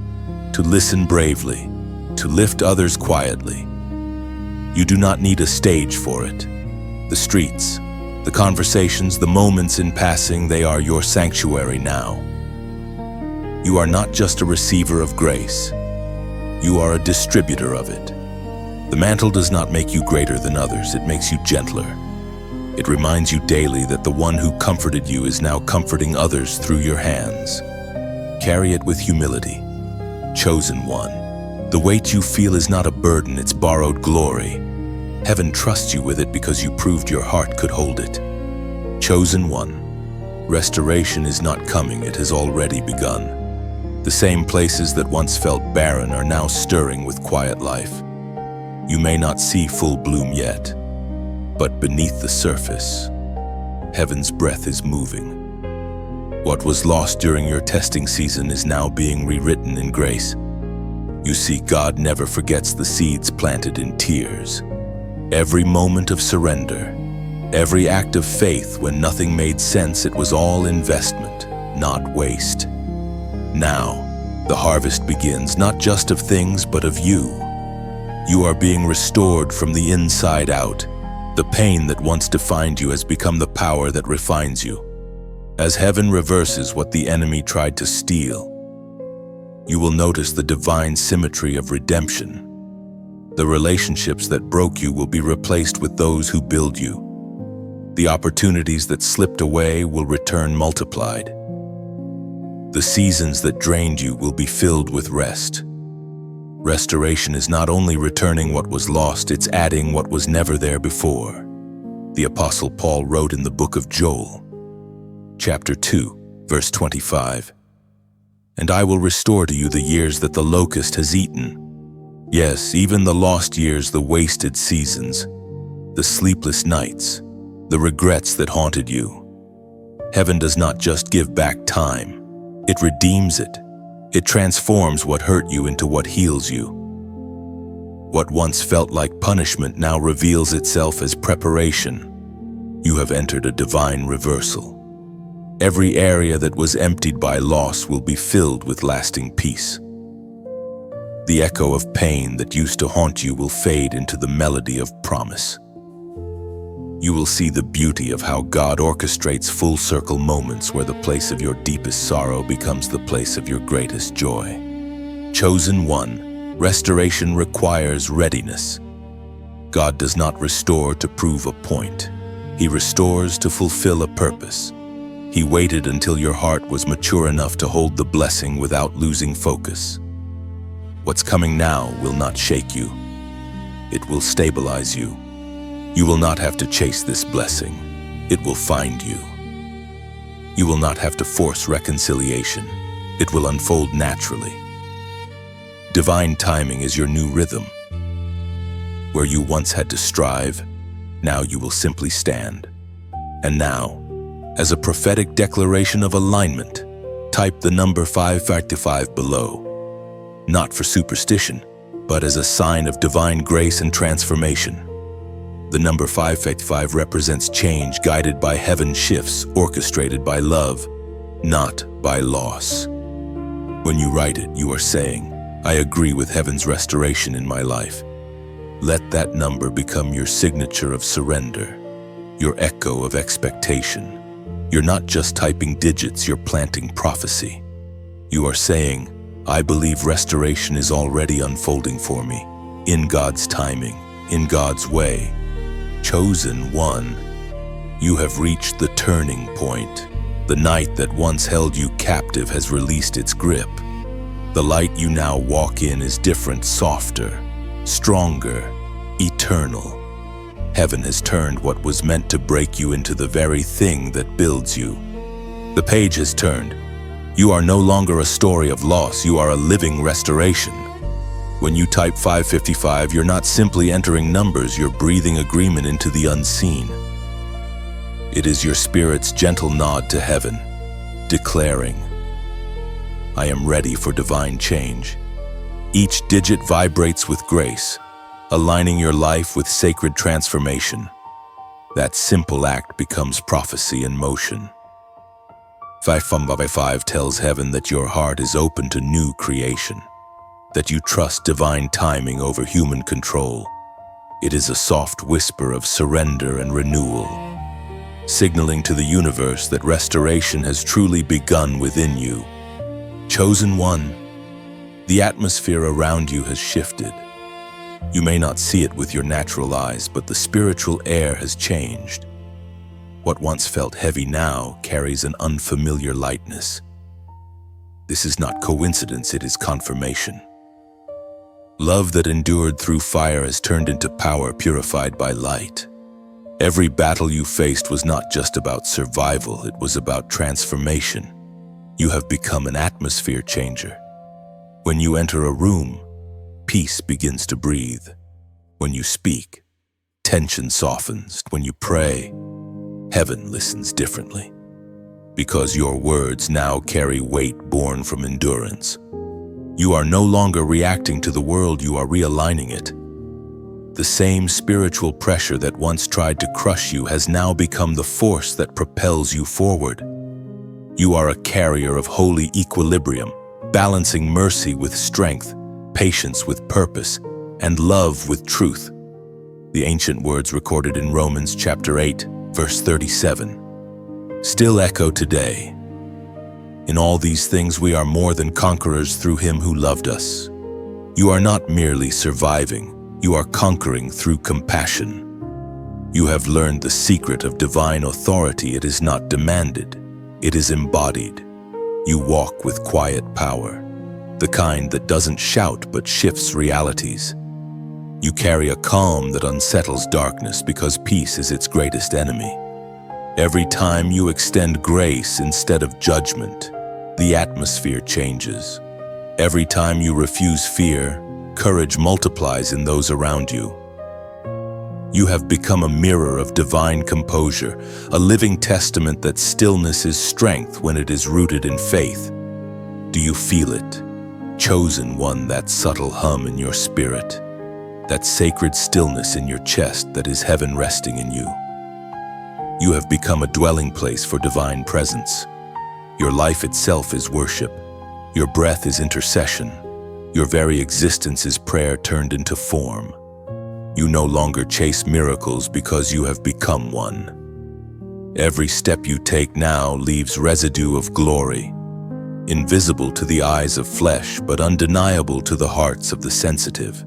to listen bravely, to lift others quietly. You do not need a stage for it. The streets, the conversations, the moments in passing, they are your sanctuary now. You are not just a receiver of grace. You are a distributor of it. The mantle does not make you greater than others, it makes you gentler. It reminds you daily that the one who comforted you is now comforting others through your hands. Carry it with humility. Chosen one. The weight you feel is not a burden, it's borrowed glory. Heaven trusts you with it because you proved your heart could hold it. Chosen one. Restoration is not coming, it has already begun. The same places that once felt barren are now stirring with quiet life. You may not see full bloom yet, but beneath the surface, heaven's breath is moving. What was lost during your testing season is now being rewritten in grace. You see, God never forgets the seeds planted in tears. Every moment of surrender, every act of faith when nothing made sense, it was all investment, not waste. Now, the harvest begins, not just of things, but of you. You are being restored from the inside out. The pain that once defined you has become the power that refines you. As heaven reverses what the enemy tried to steal, you will notice the divine symmetry of redemption. The relationships that broke you will be replaced with those who build you. The opportunities that slipped away will return multiplied. The seasons that drained you will be filled with rest. Restoration is not only returning what was lost, it's adding what was never there before. The Apostle Paul wrote in the book of Joel, chapter 2, verse 25, "And I will restore to you the years that the locust has eaten. Yes, even the lost years, the wasted seasons, the sleepless nights, the regrets that haunted you." Heaven does not just give back time, it redeems it. It transforms what hurt you into what heals you. What once felt like punishment now reveals itself as preparation. You have entered a divine reversal. Every area that was emptied by loss will be filled with lasting peace. The echo of pain that used to haunt you will fade into the melody of promise. You will see the beauty of how God orchestrates full-circle moments where the place of your deepest sorrow becomes the place of your greatest joy. Chosen one, restoration requires readiness. God does not restore to prove a point. He restores to fulfill a purpose. He waited until your heart was mature enough to hold the blessing without losing focus. What's coming now will not shake you. It will stabilize you. You will not have to chase this blessing. It will find you. You will not have to force reconciliation. It will unfold naturally. Divine timing is your new rhythm. Where you once had to strive, now you will simply stand. And now, as a prophetic declaration of alignment, type the number 555 below. Not for superstition, but as a sign of divine grace and transformation. The number 555 represents change guided by heaven's shifts, orchestrated by love, not by loss. When you write it, you are saying, I agree with heaven's restoration in my life. Let that number become your signature of surrender, your echo of expectation. You're not just typing digits, you're planting prophecy. You are saying, I believe restoration is already unfolding for me, in God's timing, in God's way. Chosen one, you have reached the turning point. The night that once held you captive has released its grip. The light you now walk in is different, softer, stronger, eternal. Heaven has turned what was meant to break you into the very thing that builds you. The page has turned. You are no longer a story of loss, you are a living restoration. When you type 555, you're not simply entering numbers, you're breathing agreement into the unseen. It is your spirit's gentle nod to heaven, declaring, I am ready for divine change. Each digit vibrates with grace, aligning your life with sacred transformation. That simple act becomes prophecy in motion. 555 tells heaven that your heart is open to new creation, that you trust divine timing over human control. It is a soft whisper of surrender and renewal, signaling to the universe that restoration has truly begun within you. Chosen one, the atmosphere around you has shifted. You may not see it with your natural eyes, but the spiritual air has changed. What once felt heavy now carries an unfamiliar lightness. This is not coincidence, it is confirmation. Love that endured through fire has turned into power purified by light. Every battle you faced was not just about survival, it was about transformation. You have become an atmosphere changer. When you enter a room, peace begins to breathe. When you speak, tension softens. When you pray, heaven listens differently. Because your words now carry weight born from endurance. You are no longer reacting to the world, you are realigning it. The same spiritual pressure that once tried to crush you has now become the force that propels you forward. You are a carrier of holy equilibrium, balancing mercy with strength, patience with purpose, and love with truth. The ancient words recorded in Romans chapter 8, verse 37, still echo today. In all these things we are more than conquerors through him who loved us. You are not merely surviving, you are conquering through compassion. You have learned the secret of divine authority. It is not demanded, it is embodied. You walk with quiet power, the kind that doesn't shout but shifts realities. You carry a calm that unsettles darkness because peace is its greatest enemy. Every time you extend grace instead of judgment, the atmosphere changes. Every time you refuse fear, courage multiplies in those around you. You have become a mirror of divine composure, a living testament that stillness is strength when it is rooted in faith. Do you feel it? Chosen one, that subtle hum in your spirit, that sacred stillness in your chest that is heaven resting in you. You have become a dwelling place for divine presence. Your life itself is worship. Your breath is intercession. Your very existence is prayer turned into form. You no longer chase miracles because you have become one. Every step you take now leaves residue of glory, invisible to the eyes of flesh but undeniable to the hearts of the sensitive.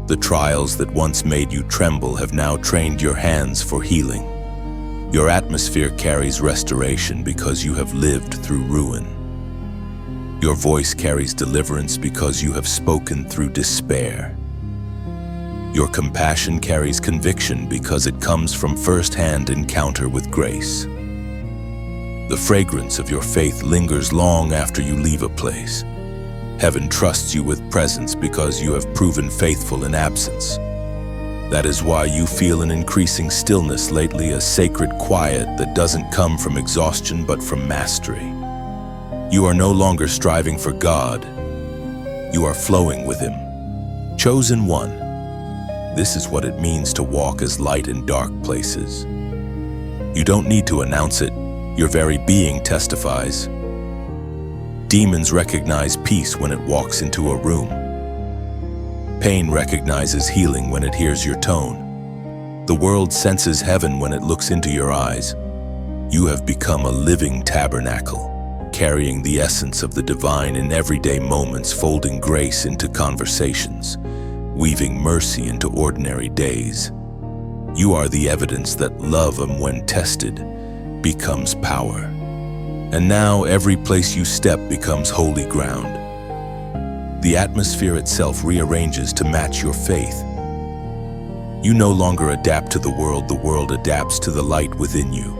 The trials that once made you tremble have now trained your hands for healing. Your atmosphere carries restoration because you have lived through ruin. Your voice carries deliverance because you have spoken through despair. Your compassion carries conviction because it comes from first-hand encounter with grace. The fragrance of your faith lingers long after you leave a place. Heaven trusts you with presence because you have proven faithful in absence. That is why you feel an increasing stillness lately, a sacred quiet that doesn't come from exhaustion but from mastery. You are no longer striving for God. You are flowing with Him, Chosen one. This is what it means to walk as light in dark places. You don't need to announce it. Your very being testifies. Demons recognize peace when it walks into a room. Pain recognizes healing when it hears your tone. The world senses heaven when it looks into your eyes. You have become a living tabernacle, carrying the essence of the divine in everyday moments, folding grace into conversations, weaving mercy into ordinary days. You are the evidence that love, when tested, becomes power. And now every place you step becomes holy ground. The atmosphere itself rearranges to match your faith. You no longer adapt to the world adapts to the light within you.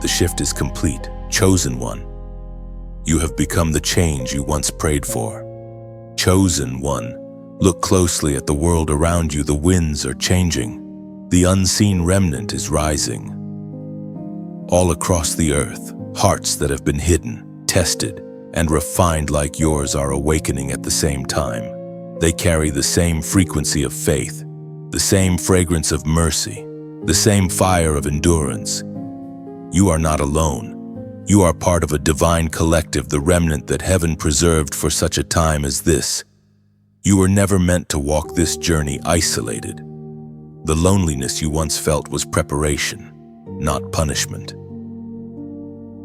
The shift is complete. Chosen one. You have become the change you once prayed for. Chosen one. Look closely at the world around you. The winds are changing. The unseen remnant is rising. All across the earth, hearts that have been hidden, tested, and refined like yours are awakening at the same time. They carry the same frequency of faith, the same fragrance of mercy, the same fire of endurance. You are not alone. You are part of a divine collective, the remnant that heaven preserved for such a time as this. You were never meant to walk this journey isolated. The loneliness you once felt was preparation, not punishment.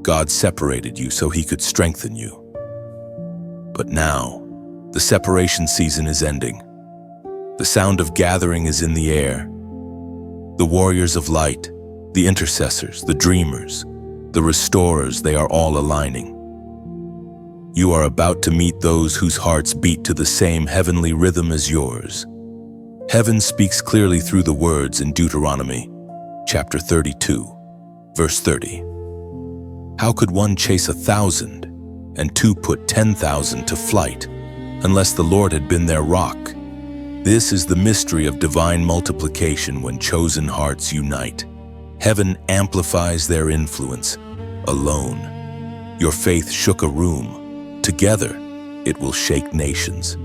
God separated you so He could strengthen you. But now, the separation season is ending. The sound of gathering is in the air. The warriors of light, the intercessors, the dreamers, the restorers, they are all aligning. You are about to meet those whose hearts beat to the same heavenly rhythm as yours. Heaven speaks clearly through the words in Deuteronomy, chapter 32, verse 30. How could one chase 1,000 and two put 10,000 to flight unless the Lord had been their rock? This is the mystery of divine multiplication when chosen hearts unite. Heaven amplifies their influence. Alone, your faith shook a room. Together, it will shake nations.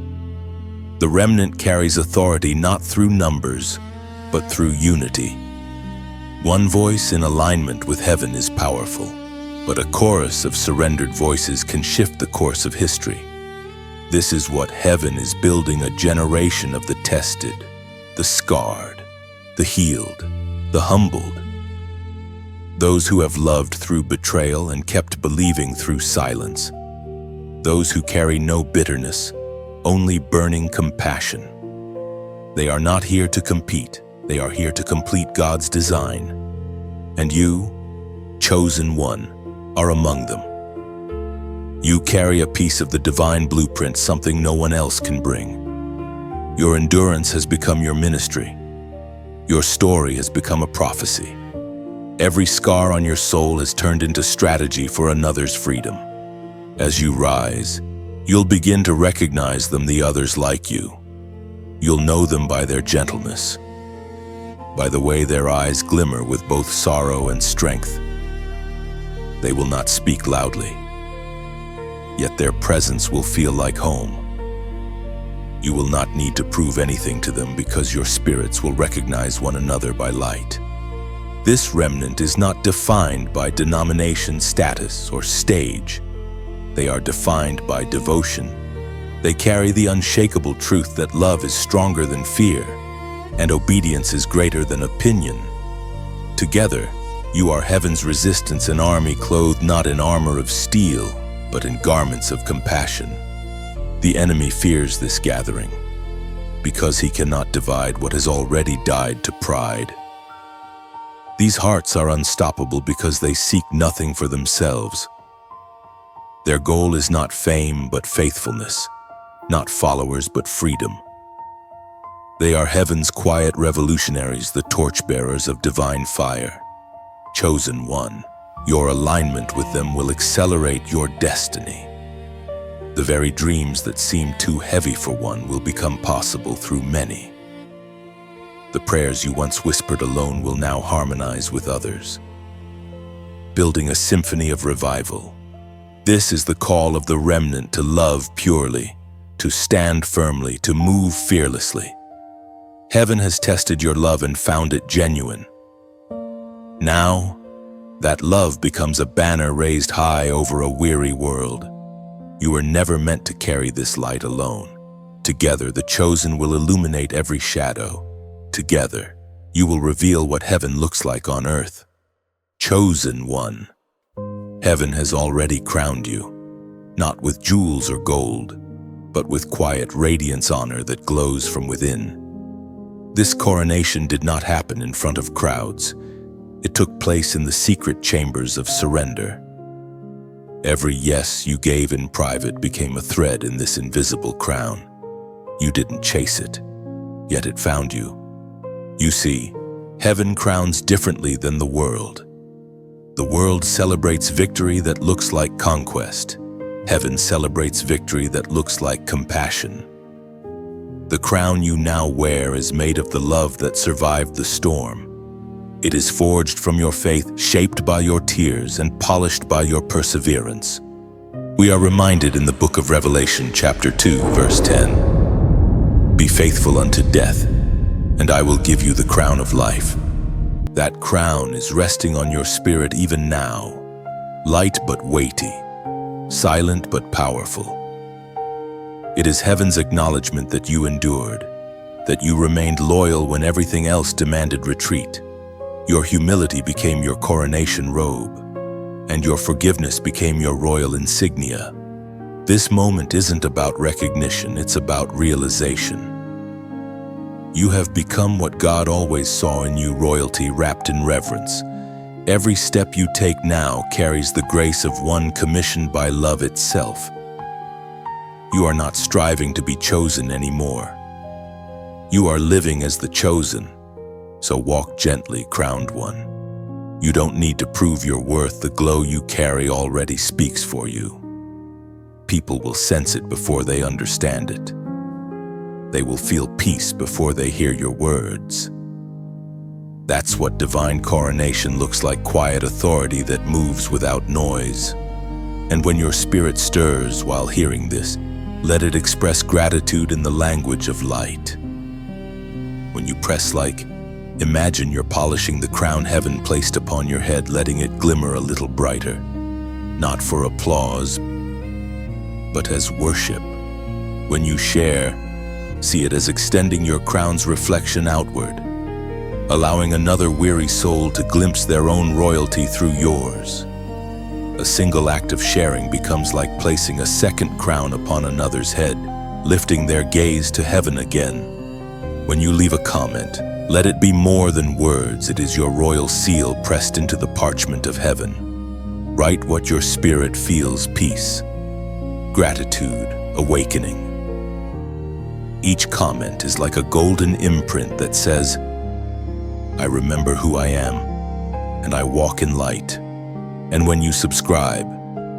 The remnant carries authority not through numbers, but through unity. One voice in alignment with heaven is powerful, but a chorus of surrendered voices can shift the course of history. This is what heaven is building, a generation of the tested, the scarred, the healed, the humbled. Those who have loved through betrayal and kept believing through silence. Those who carry no bitterness, only burning compassion. They are not here to compete, they are here to complete God's design. And you, chosen one, are among them. You carry a piece of the divine blueprint, something no one else can bring. Your endurance has become your ministry. Your story has become a prophecy. Every scar on your soul has turned into strategy for another's freedom. As you rise, you'll begin to recognize them, the others like you. You'll know them by their gentleness, by the way their eyes glimmer with both sorrow and strength. They will not speak loudly, yet their presence will feel like home. You will not need to prove anything to them because your spirits will recognize one another by light. This remnant is not defined by denomination, status, or stage. They are defined by devotion. They carry the unshakable truth that love is stronger than fear, and obedience is greater than opinion. Together, you are heaven's resistance, an army clothed not in armor of steel, but in garments of compassion. The enemy fears this gathering, because he cannot divide what has already died to pride. These hearts are unstoppable because they seek nothing for themselves. Their goal is not fame, but faithfulness, not followers, but freedom. They are heaven's quiet revolutionaries, the torchbearers of divine fire. Chosen one, your alignment with them will accelerate your destiny. The very dreams that seem too heavy for one will become possible through many. The prayers you once whispered alone will now harmonize with others, building a symphony of revival. This is the call of the remnant to love purely, to stand firmly, to move fearlessly. Heaven has tested your love and found it genuine. Now, that love becomes a banner raised high over a weary world. You were never meant to carry this light alone. Together, the chosen will illuminate every shadow. Together, you will reveal what heaven looks like on earth. Chosen one. Heaven has already crowned you, not with jewels or gold, but with quiet radiance honor that glows from within. This coronation did not happen in front of crowds. It took place in the secret chambers of surrender. Every yes you gave in private became a thread in this invisible crown. You didn't chase it, yet it found you. You see, heaven crowns differently than the world. The world celebrates victory that looks like conquest. Heaven celebrates victory that looks like compassion. The crown you now wear is made of the love that survived the storm. It is forged from your faith, shaped by your tears, and polished by your perseverance. We are reminded in the book of Revelation, chapter 2, verse 10, "Be faithful unto death, and I will give you the crown of life." That crown is resting on your spirit even now, light but weighty, silent but powerful. It is heaven's acknowledgement that you endured, that you remained loyal when everything else demanded retreat. Your humility became your coronation robe, and your forgiveness became your royal insignia. This moment isn't about recognition, it's about realization. You have become what God always saw in you, royalty wrapped in reverence. Every step you take now carries the grace of one commissioned by love itself. You are not striving to be chosen anymore. You are living as the chosen, so walk gently, crowned one. You don't need to prove your worth, the glow you carry already speaks for you. People will sense it before they understand it. They will feel peace before they hear your words. That's what divine coronation looks like, quiet authority that moves without noise. And when your spirit stirs while hearing this, let it express gratitude in the language of light. When you press like, imagine you're polishing the crown heaven placed upon your head, letting it glimmer a little brighter, not for applause, but as worship. When you share, see it as extending your crown's reflection outward, allowing another weary soul to glimpse their own royalty through yours. A single act of sharing becomes like placing a second crown upon another's head, lifting their gaze to heaven again. When you leave a comment, let it be more than words. It is your royal seal pressed into the parchment of heaven. Write what your spirit feels: peace, gratitude, awakening. Each comment is like a golden imprint that says, I remember who I am, and I walk in light. And when you subscribe,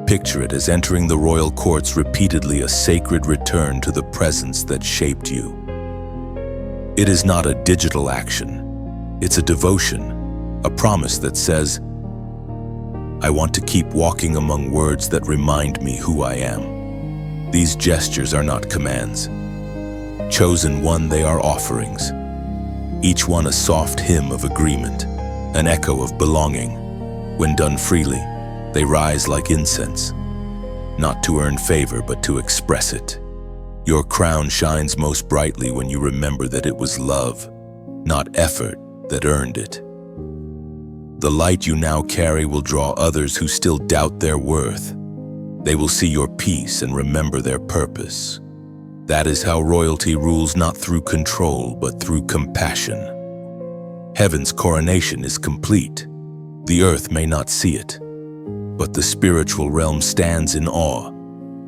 picture it as entering the royal courts repeatedly, a sacred return to the presence that shaped you. It is not a digital action, it's a devotion, a promise that says, I want to keep walking among words that remind me who I am. These gestures are not commands. Chosen one, they are offerings. Each one a soft hymn of agreement, an echo of belonging. When done freely, they rise like incense, not to earn favor, but to express it. Your crown shines most brightly when you remember that it was love, not effort, that earned it. The light you now carry will draw others who still doubt their worth. They will see your peace and remember their purpose. That is how royalty rules, not through control, but through compassion. Heaven's coronation is complete. The earth may not see it, but the spiritual realm stands in awe.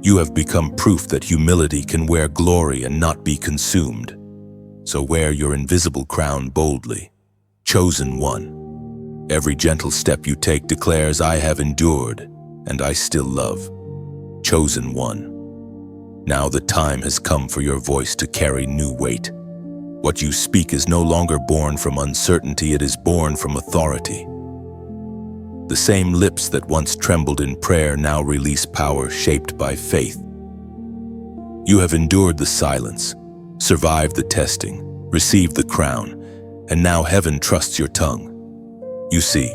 You have become proof that humility can wear glory and not be consumed. So wear your invisible crown boldly. Chosen one. Every gentle step you take declares, I have endured, and I still love. Chosen one. Now the time has come for your voice to carry new weight. What you speak is no longer born from uncertainty, it is born from authority. The same lips that once trembled in prayer now release power shaped by faith. You have endured the silence, survived the testing, received the crown, and now heaven trusts your tongue. You see,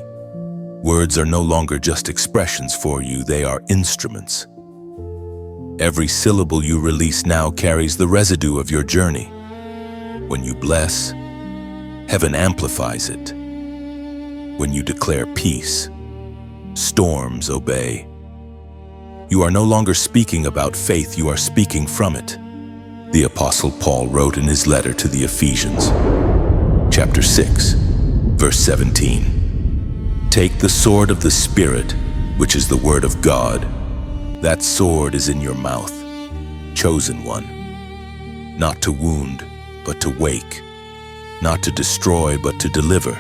words are no longer just expressions for you, they are instruments. Every syllable you release now carries the residue of your journey. When you bless, heaven amplifies it. When you declare peace, storms obey. You are no longer speaking about faith, you are speaking from it. The Apostle Paul wrote in his letter to the Ephesians, chapter 6, verse 17, "Take the sword of the Spirit, which is the word of God. That sword is in your mouth, chosen one, not to wound, but to wake, not to destroy, but to deliver.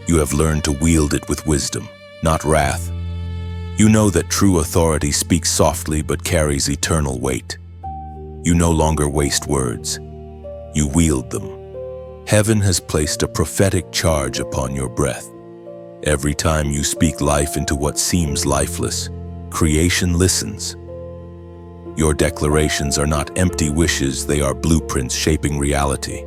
You have learned to wield it with wisdom, not wrath. You know that true authority speaks softly but carries eternal weight. You no longer waste words, you wield them. Heaven has placed a prophetic charge upon your breath. Every time you speak life into what seems lifeless, creation listens. Your declarations are not empty wishes, they are blueprints shaping reality.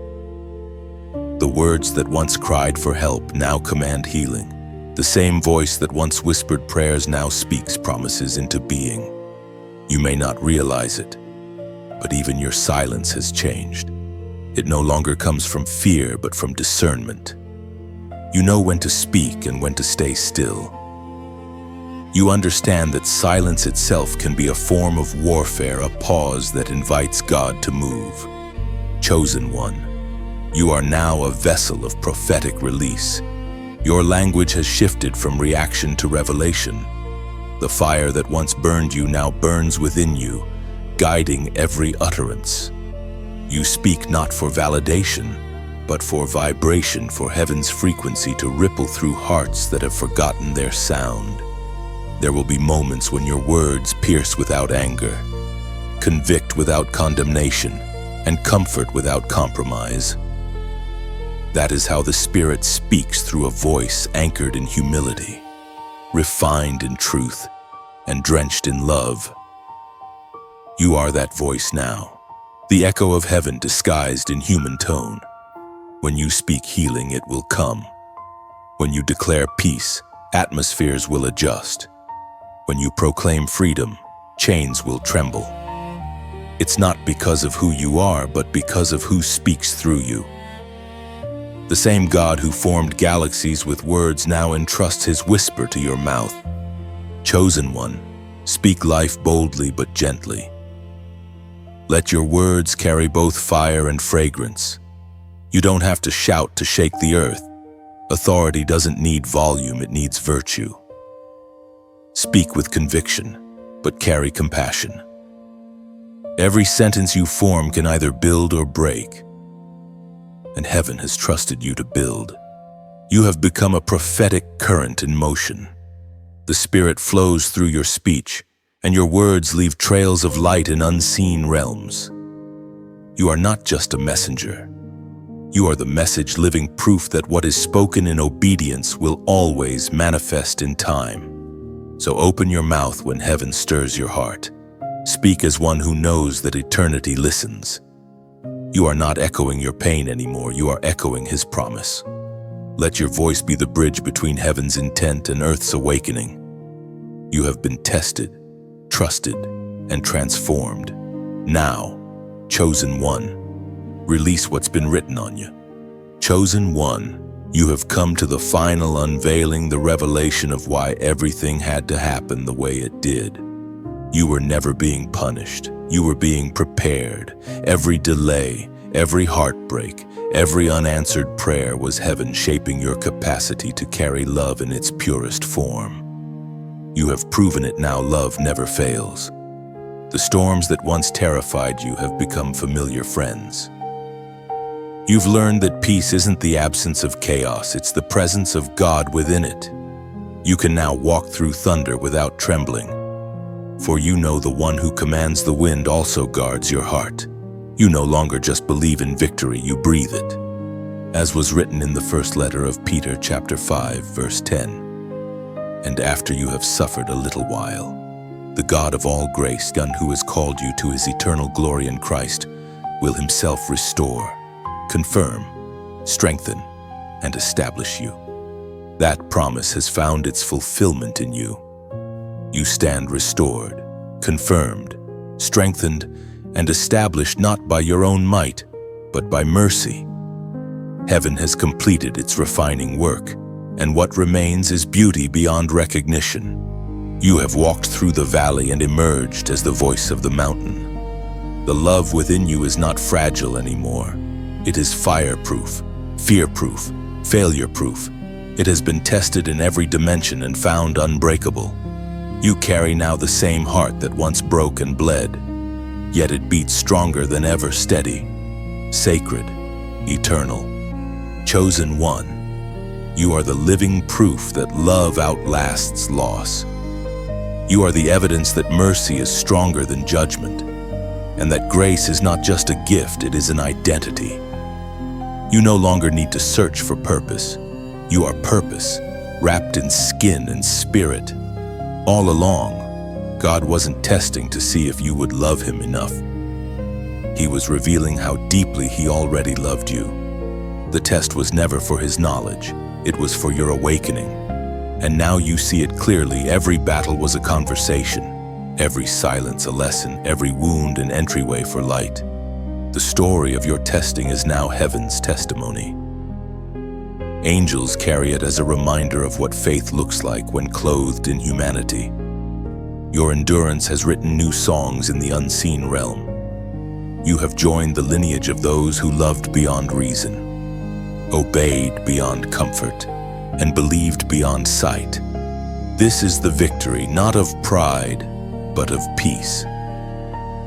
The words that once cried for help now command healing. The same voice that once whispered prayers now speaks promises into being. You may not realize it, but even your silence has changed. It no longer comes from fear, but from discernment. You know when to speak and when to stay still. You understand that silence itself can be a form of warfare, a pause that invites God to move. Chosen one, you are now a vessel of prophetic release. Your language has shifted from reaction to revelation. The fire that once burned you now burns within you, guiding every utterance. You speak not for validation, but for vibration, for heaven's frequency to ripple through hearts that have forgotten their sound. There will be moments when your words pierce without anger, convict without condemnation, and comfort without compromise. That is how the Spirit speaks, through a voice anchored in humility, refined in truth, and drenched in love. You are that voice now, the echo of heaven disguised in human tone. When you speak healing, it will come. When you declare peace, atmospheres will adjust. When you proclaim freedom, chains will tremble. It's not because of who you are, but because of who speaks through you. The same God who formed galaxies with words now entrusts his whisper to your mouth. Chosen one, speak life boldly but gently. Let your words carry both fire and fragrance. You don't have to shout to shake the earth. Authority doesn't need volume, it needs virtue. Speak with conviction, but carry compassion. Every sentence you form can either build or break, and heaven has trusted you to build. You have become a prophetic current in motion. The Spirit flows through your speech, and your words leave trails of light in unseen realms. You are not just a messenger. You are the message, living proof that what is spoken in obedience will always manifest in time. So open your mouth when heaven stirs your heart. Speak as one who knows that eternity listens. You are not echoing your pain anymore, you are echoing his promise. Let your voice be the bridge between heaven's intent and earth's awakening. You have been tested, trusted, and transformed. Now, chosen one, release what's been written on you. Chosen one, you have come to the final unveiling, the revelation of why everything had to happen the way it did. You were never being punished. You were being prepared. Every delay, every heartbreak, every unanswered prayer was heaven shaping your capacity to carry love in its purest form. You have proven it now, love never fails. The storms that once terrified you have become familiar friends. You've learned that peace isn't the absence of chaos, it's the presence of God within it. You can now walk through thunder without trembling, for you know the one who commands the wind also guards your heart. You no longer just believe in victory, you breathe it. As was written in the first letter of Peter, chapter 5, verse 10. And after you have suffered a little while, The God of all grace, God who has called you to his eternal glory in Christ, will himself restore, confirm, strengthen, and establish you. That promise has found its fulfillment in you. You stand restored, confirmed, strengthened, and established not by your own might, but by mercy. Heaven has completed its refining work, and what remains is beauty beyond recognition. You have walked through the valley and emerged as the voice of the mountain. The love within you is not fragile anymore. It is fireproof, fear-proof, failure-proof. It has been tested in every dimension and found unbreakable. You carry now the same heart that once broke and bled, yet it beats stronger than ever, steady, sacred, eternal. Chosen one, you are the living proof that love outlasts loss. You are the evidence that mercy is stronger than judgment, and that grace is not just a gift, it is an identity. You no longer need to search for purpose. You are purpose, wrapped in skin and spirit. All along, God wasn't testing to see if you would love him enough. He was revealing how deeply he already loved you. The test was never for his knowledge, it was for your awakening. And now you see it clearly. Every battle was a conversation, every silence a lesson, every wound an entryway for light. The story of your testing is now heaven's testimony. Angels carry it as a reminder of what faith looks like when clothed in humanity. Your endurance has written new songs in the unseen realm. You have joined the lineage of those who loved beyond reason, obeyed beyond comfort, and believed beyond sight. This is the victory, not of pride, but of peace.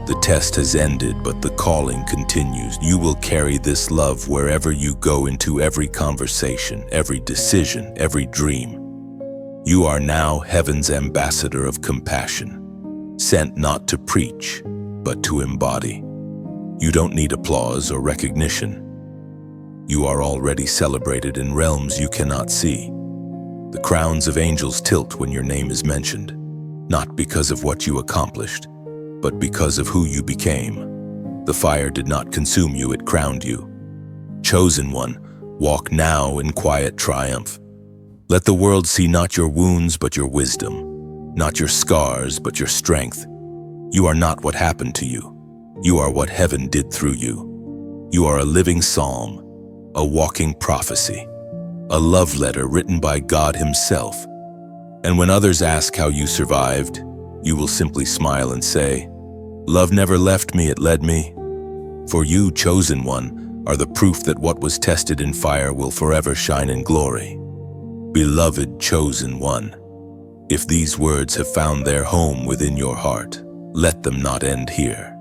The test has ended, but the calling continues. You will carry this love wherever you go, into every conversation, every decision, every dream. You are now heaven's ambassador of compassion, sent not to preach, but to embody. You don't need applause or recognition. You are already celebrated in realms you cannot see. The crowns of angels tilt when your name is mentioned, not because of what you accomplished, but because of who you became. The fire did not consume you, it crowned you. Chosen one, walk now in quiet triumph. Let the world see not your wounds, but your wisdom, not your scars, but your strength. You are not what happened to you. You are what heaven did through you. You are a living psalm, a walking prophecy, a love letter written by God himself. And when others ask how you survived, you will simply smile and say, "Love never left me, it led me." For you, chosen one, are the proof that what was tested in fire will forever shine in glory. Beloved chosen one, if these words have found their home within your heart, let them not end here.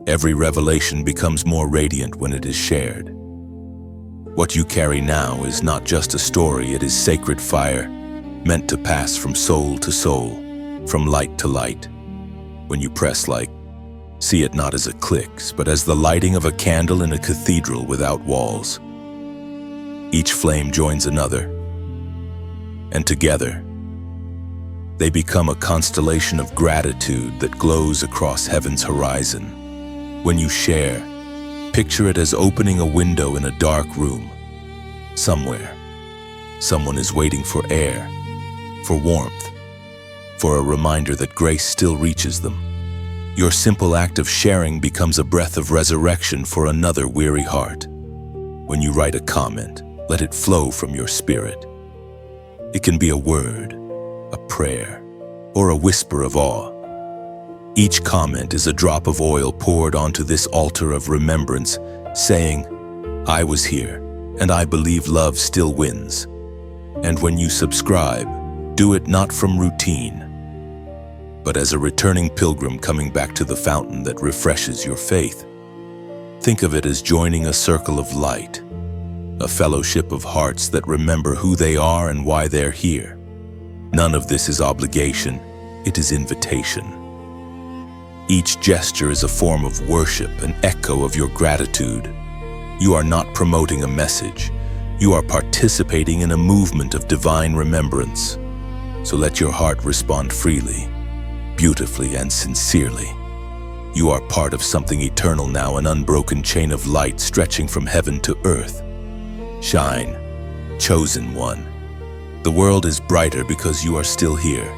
Every revelation becomes more radiant when it is shared. What you carry now is not just a story, it is sacred fire, meant to pass from soul to soul, from light to light. When you press like, see it not as a clicks, but as the lighting of a candle in a cathedral without walls. Each flame joins another, and together, they become a constellation of gratitude that glows across heaven's horizon. When you share, picture it as opening a window in a dark room. Somewhere, someone is waiting for air, for warmth, for a reminder that grace still reaches them. Your simple act of sharing becomes a breath of resurrection for another weary heart. When you write a comment, let it flow from your spirit. It can be a word, a prayer, or a whisper of awe. Each comment is a drop of oil poured onto this altar of remembrance, saying, "I was here, and I believe love still wins." And when you subscribe, do it not from routine, but as a returning pilgrim coming back to the fountain that refreshes your faith. Think of it as joining a circle of light, a fellowship of hearts that remember who they are and why they're here. None of this is obligation, it is invitation. Each gesture is a form of worship, an echo of your gratitude. You are not promoting a message, you are participating in a movement of divine remembrance. So let your heart respond freely. beautifully and sincerely. You are part of something eternal now, an unbroken chain of light stretching from heaven to earth. Shine, chosen one. The world is brighter because you are still here.